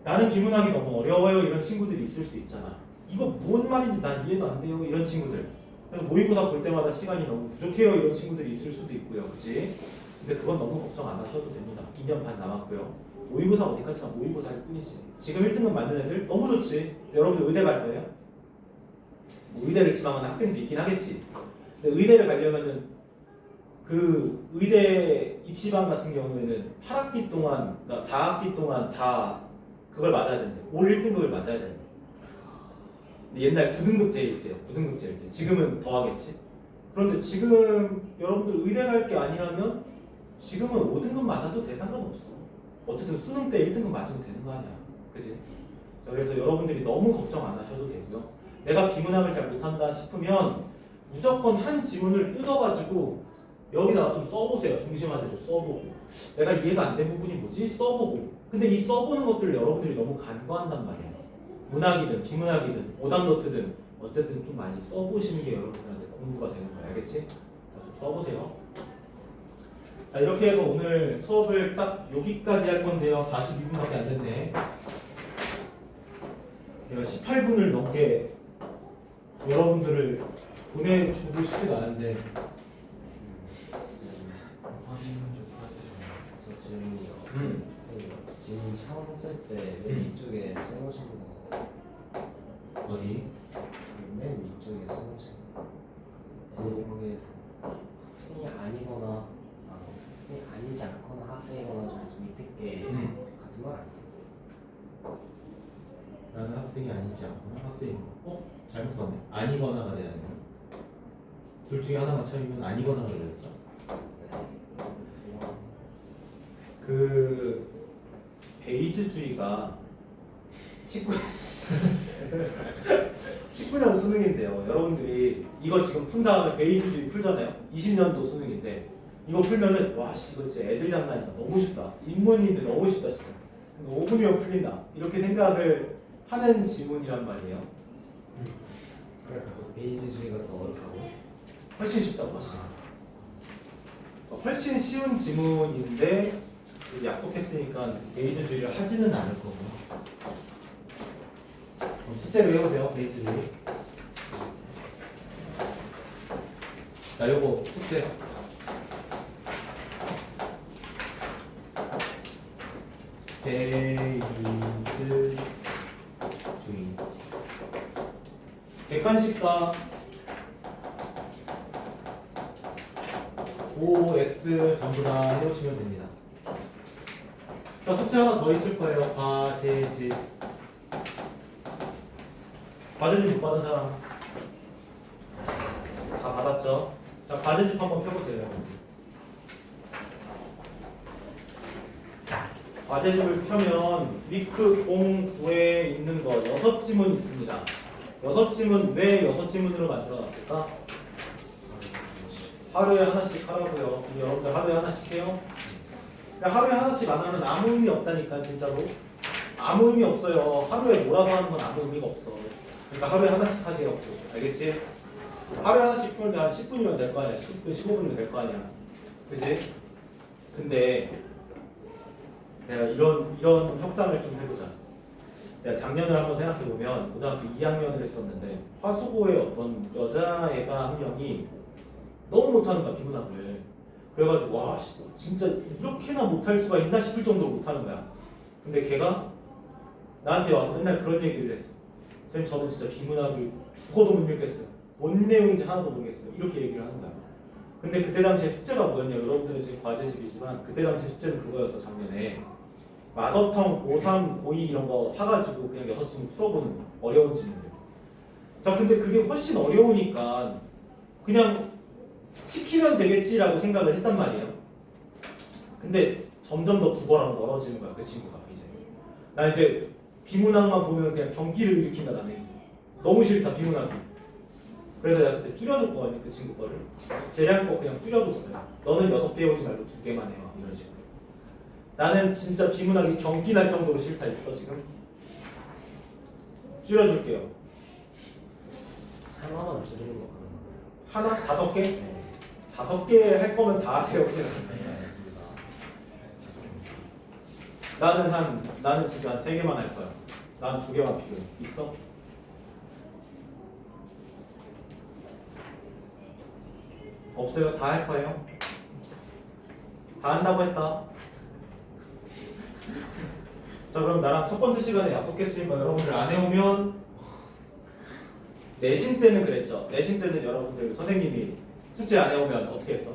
나는 비문학이 너무 어려워요 이런 친구들이 있을 수 있잖아. 이거 뭔 말인지 난 이해도 안 돼요 이런 친구들. 그래서 모의고사 볼 때마다 시간이 너무 부족해요 이런 친구들이 있을 수도 있고요. 그치? 근데 그건 너무 걱정 안 하셔도 됩니다. 2년 반 남았고요. 모의고사 어디까지나 모의고사일 뿐이지. 지금 1등급 맞는 애들 너무 좋지. 여러분들 의대 갈 거예요? 뭐 의대를 지망하는 학생도 있긴 하겠지. 근데 의대를 가려면은 그 의대 입시반 같은 경우에는 8학기 동안, 그러니까 4학기 동안 다 그걸 맞아야 된대. 올 1등급을 맞아야 된대. 근데 옛날 9등급제일 때요. 9등급제일 때. 지금은 더 하겠지. 그런데 지금 여러분들 의대 갈 게 아니라면 지금은 5등급 맞아도 대 상관없어. 어쨌든 수능 때 1등급 맞으면 되는 거 아니야. 그치? 자, 그래서 여러분들이 너무 걱정 안 하셔도 되고요. 내가 비문학을 잘 못한다 싶으면 무조건 한 지문을 뜯어가지고 여기다가 좀 써보세요. 중심화돼서 써보고. 내가 이해가 안 된 부분이 뭐지? 써보고. 근데 이 써보는 것들을 여러분들이 너무 간과한단 말이야. 문학이든 비문학이든 오답노트든 어쨌든 좀 많이 써보시는 게 여러분들한테 공부가 되는 거야. 알겠지? 자, 좀 써보세요. 자, 이렇게 해서 오늘 수업을 딱 여기까지 할 건데요. 42분밖에 안 됐네. 제가 18분을 넘게 여러분들을 보내주고 싶지가 않은데 저 질문이요. 선생님, 지금 처음 쓸 때 맨 위쪽에 써놓으신 거 어디? 맨 위쪽에 써놓으신 거 거기에서 학생이 아니거나 학생이 아니지 않거나 학생이거나 중에서 밑에 게 같은 말 아니에요? 나는 학생이 아니지 않거나 학생이 잘못 썼네. 아니거나가 돼야 되나? 둘 중에 하나만 처리면 아니거나가 되겠죠. 그 베이즈주의가 19년 수능인데요. 여러분들이 이거 지금 푼 다음에 베이즈주의 풀잖아요. 20년도 수능인데 이거 풀면은 와 씨, 이거 진짜 애들 장난이다. 너무 쉽다. 인문인데 너무 쉽다 진짜. 5분이면 풀린다. 이렇게 생각을 하는 지문이란 말이에요. 그러니까 베이지주의가 더 어렵다고? 훨씬 쉽다고 훨씬. 훨씬 쉬운 지문인데 약속했으니까 베이즈주의를 하지는 않을 거고. 그럼 숙제로 해보세요. 베이즈주의. 자, 요거 숙제. 베이즈주의. 객관식과 OX 전부 다 해오시면 됩니다. 자, 숙제 하나 더 있을 거예요. 과제집. 과제집 못 받은 사람? 다 받았죠? 자, 과제집 한번 펴보세요. 과제집을 펴면 위크 09에 있는 거 6지문 있습니다. 6지문 왜 6지문으로 만들어놨을까? 하루에 하나씩 하라고요. 그럼 여러분들 하루에 하나씩 해요? 근데 하루에 하나씩 안 하면 아무 의미 없다니까 진짜로. 아무 의미 없어요. 하루에 몰아서 하는 건 아무 의미가 없어. 그러니까 하루에 하나씩 하세요. 알겠지? 하루에 하나씩 풀면 한 10분이면 될 거 아니야. 10분, 15분이면 될 거 아니야. 그치? 근데 내가 이런 협상을 좀 해보자. 내가 작년을 한번 생각해보면 고등학교 2학년을 했었는데 화수고의 어떤 여자애가 한 명이 너무 못하는 거야 비문학을. 그래가지고 와 진짜 이렇게나 못할 수가 있나 싶을 정도로 못하는 거야. 근데 걔가 나한테 와서 맨날 그런 얘기를 했어. 선생님 저는 진짜 비문학을 죽어도 못 읽겠어요. 뭔 내용인지 하나도 모르겠어요. 이렇게 얘기를 하는 거야. 근데 그때 당시에 숙제가 뭐였냐. 여러분들은 지금 과제집이지만 그때 당시 숙제는 그거였어. 작년에 마더텅 고3, 고2 이런 거 사가지고 그냥 6지문 풀어보는 거. 어려운 지문들. 자 근데 그게 훨씬 어려우니까 그냥 시키면 되겠지라고 생각을 했단 말이에요. 근데 점점 더 국어랑 멀어지는 거야 그 친구가 이제. 나 이제 비문학만 보면 그냥 경기를 일으킨다 나는 이제. 너무 싫다 비문학이. 그래서 내가 그때 줄여줬거든요 그 친구 거를. 재량 거 그냥 줄여줬어요. 너는 6개 외우지 말고 2개만 해요 이런 식으로. 나는 진짜 비문학이 경기 날 정도로 싫다 했어 지금. 줄여줄게요. 하나만 줄이는 거 가능한가요? 하나? 5개? 네. 5개 할 거면 다 하세요 그냥. 네, 알겠습니다. 나는 진짜 한 3개만 할 거야. 난 2개만 필요해. 있어? 없어요? 다 할 거예요? 다 한다고 했다. 자 그럼 나랑 첫 번째 시간에 약속했으니까 여러분들 안 해오면 내신 때는 그랬죠. 내신 때는 여러분들 선생님이 숙제 안 해오면 어떻게 했어?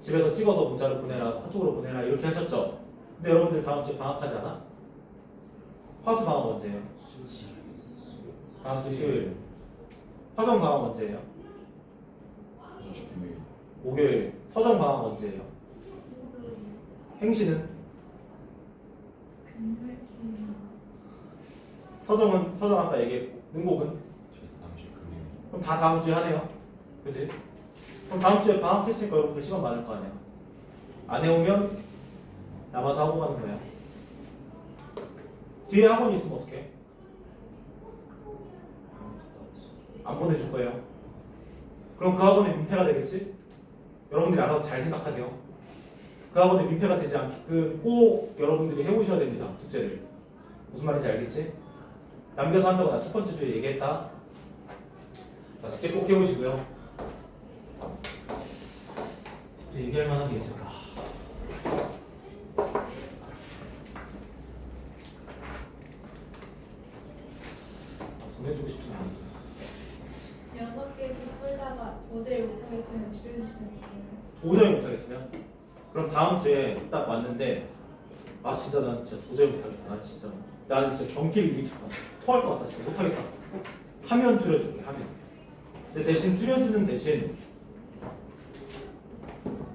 집에서 찍어서 문자로 보내라, 카톡으로 보내라 이렇게 하셨죠. 근데 여러분들 다음 주에 방학하잖아. 화수 방학 언제예요? 다음 주 수요일. 화정 방학 언제예요? 목요일. 서정 방학 언제예요? 행시는? 서정 아까 얘기했고 능곡은? 저희 다음 주 금요일. 그럼 다 다음 주에 하네요. 그치? 그럼 다음 주에 방학했으니까 여러분들 시간 많을 거 아니야. 안 해오면 남아서 하고 가는 거야. 뒤에 학원이 있으면 어떡해? 안 보내줄 거예요. 그럼 그 학원이 민폐가 되겠지? 여러분들이 알아서 잘 생각하세요. 그 학원이 민폐가 되지 않게 꼭 여러분들이 해오셔야 됩니다. 숙제를. 무슨 말인지 알겠지? 남겨서 한다고 나 첫 번째 주에 얘기했다. 자, 숙제 꼭 해오시고요. 또 얘기할 만한 게 있을까? 보내주고 싶진 않은데. 6개씩 쏠다가 도저히 못하겠으면 줄여주시면 돼요. 도저히 못하겠으면? 그럼 다음 주에 딱 왔는데 아 진짜 난 진짜 도저히 못하겠다. 난 진짜 경기를 일으켰다. 토할 것 같다. 진짜 못하겠다. 하면 줄여줄게. 하면. 근데 대신 줄여주는 대신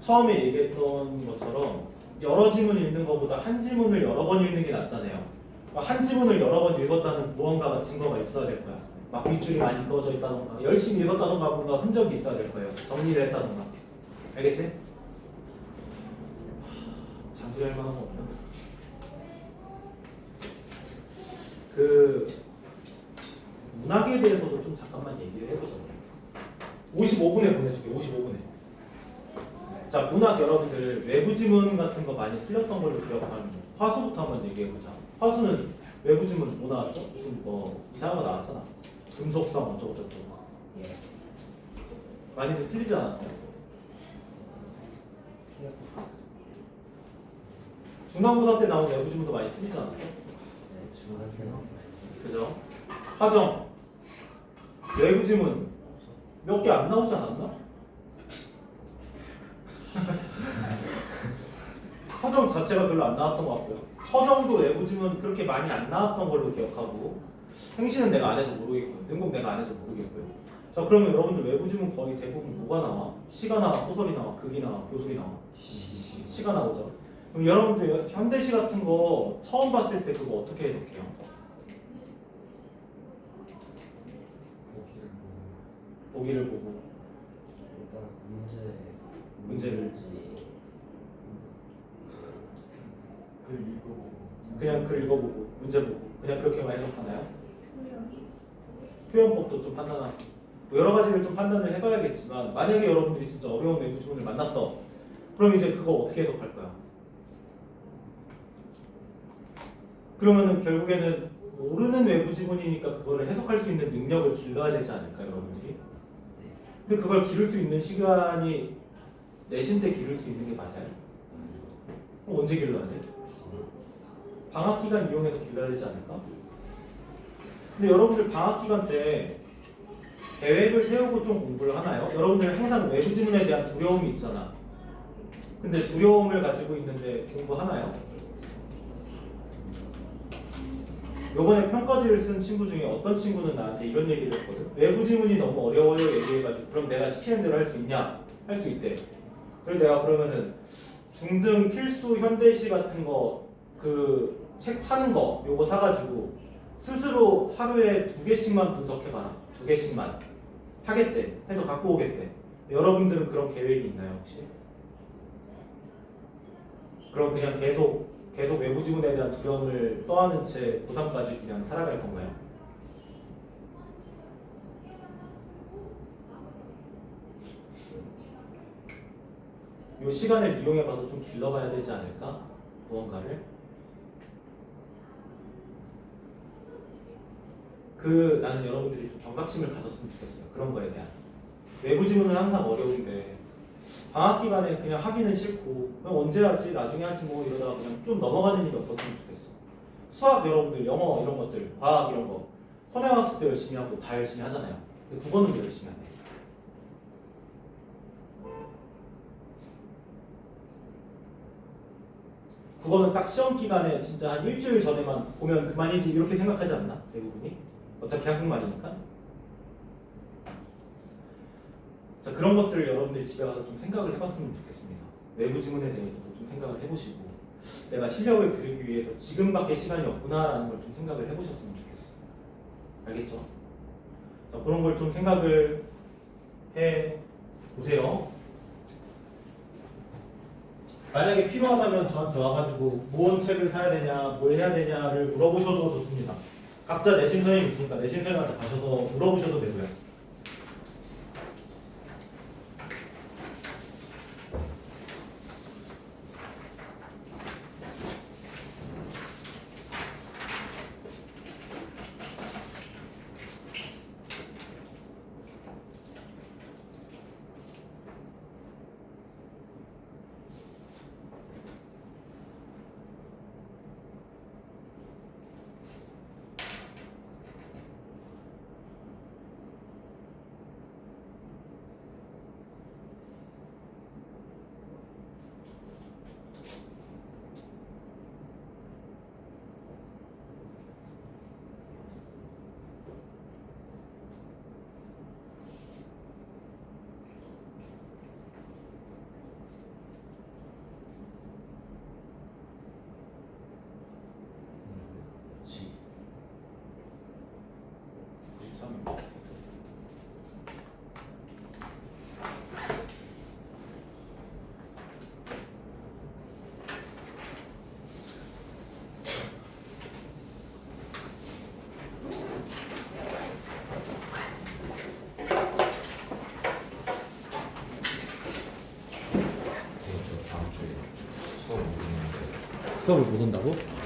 처음에 얘기했던 것처럼 여러 지문 읽는 것보다 한 지문을 여러 번 읽는 게 낫잖아요. 한 지문을 여러 번 읽었다는 무언가가 증거가 있어야 될 거야. 막 윗줄이 많이 그어져 있다던가 열심히 읽었다던가 뭔가 흔적이 있어야 될 거예요. 정리를 했다던가. 알겠지? 장소할 만한 거 없나? 그 문학에 대해서도 좀 잠깐만 얘기를 해보자. 55분에 보내줄게. 55분에. 자, 문학 여러분들 외부 지문 같은 거 많이 틀렸던 걸로 기억하는 거. 화수부터 한번 얘기해보자. 화수는 외부 지문 뭐 나왔죠? 무슨 뭐 이상한 거 나왔잖아. 금속성 어쩌고저쩌고. 예. 많이들 틀리지 않았나요? 중간고사 때 나온 외부 지문도 많이 틀리지 않았어? 네, 중간고사. 그죠? 화정 외부 지문 몇 개 안 나오지 않았나? 화정 자체가 별로 안 나왔던 것 같고요. 서정도 외부 지문 그렇게 많이 안 나왔던 걸로 기억하고 행시는 내가 안 해서 모르겠고요. 능곡 내가 안 해서 모르겠고요. 자 그러면 여러분들 외부 지문 거의 대부분 뭐가 나와? 시가 나와, 소설이 나와, 극이 나와, 교술이 나와. 시가 나오죠. 그럼 여러분들 현대시 같은 거 처음 봤을 때 그거 어떻게 해석해요? 보기를 보고 일단 문제를 문제인지 글 읽어보고. 그냥 글 읽어보고 문제 보고 그냥 그렇게만 해석하나요? 표현이 표현법도 좀 판단하고 뭐 여러 가지를 좀 판단을 해봐야겠지만 만약에 여러분들이 진짜 어려운 외부 지문을 만났어 그럼 이제 그거 어떻게 해석할 거야? 그러면은 결국에는 모르는 외부 지문이니까 그거를 해석할 수 있는 능력을 길러야 되지 않을까요 여러분들이? 근데 그걸 기를 수 있는 시간이 내신 때 기를 수 있는 게 맞아요? 그럼 언제 길러야 돼? 방학 기간 이용해서 길러야 되지 않을까? 근데 여러분들 방학 기간 때 계획을 세우고 좀 공부를 하나요? 여러분들 항상 외부 지문에 대한 두려움이 있잖아. 근데 두려움을 가지고 있는데 공부하나요? 요번에 평가지를 쓴 친구 중에 어떤 친구는 나한테 이런 얘기를 했거든. 외부 지문이 너무 어려워요 얘기해가지고 그럼 내가 시키는 대로 할 수 있냐? 할 수 있대. 그래서 내가 그러면은 중등 필수 현대시 같은 거 그 책 파는 거 요거 사가지고 스스로 하루에 2개씩만 분석해봐라. 2개씩만 하겠대. 해서 갖고 오겠대. 여러분들은 그런 계획이 있나요 혹시? 그럼 그냥 계속 외부 지문에 대한 두려움을 떠안은 채 고3까지 그냥 살아갈 건가요? 이 시간을 이용해봐서 좀 길러봐야 되지 않을까? 무언가를 나는 여러분들이 좀 경각심을 가졌으면 좋겠어요. 그런 거에 대한 외부 지문은 항상 어려운데 방학 기간에 그냥 하기는 싫고 그냥 언제 하지? 나중에 하지 뭐 이러다가 그냥 좀 넘어가는 일이 없었으면 좋겠어. 수학 여러분들 영어 이런 것들 과학 이런 거 선행학습 때 열심히 하고 다 열심히 하잖아요. 근데 국어는 왜 열심히 안 해? 국어는 딱 시험 기간에 진짜 한 일주일 전에만 보면 그만이지 이렇게 생각하지 않나? 대부분이? 어차피 한국말이니까. 자, 그런 것들을 여러분들이 집에 가서 좀 생각을 해봤으면 좋겠습니다. 외부 지문에 대해서도 좀 생각을 해보시고 내가 실력을 기르기 위해서 지금밖에 시간이 없구나라는 걸 좀 생각을 해보셨으면 좋겠어요. 알겠죠? 자, 그런 걸 좀 생각을 해보세요. 만약에 필요하다면 저한테 와가지고 무언 책을 사야 되냐, 뭘 해야 되냐를 물어보셔도 좋습니다. 각자 내신 선생님 있으니까 내신 선생님한테 가셔서 물어보셔도 되고요. 지 93. 저 다음 주에 수업 못 듣는데 수업을 못 온다고?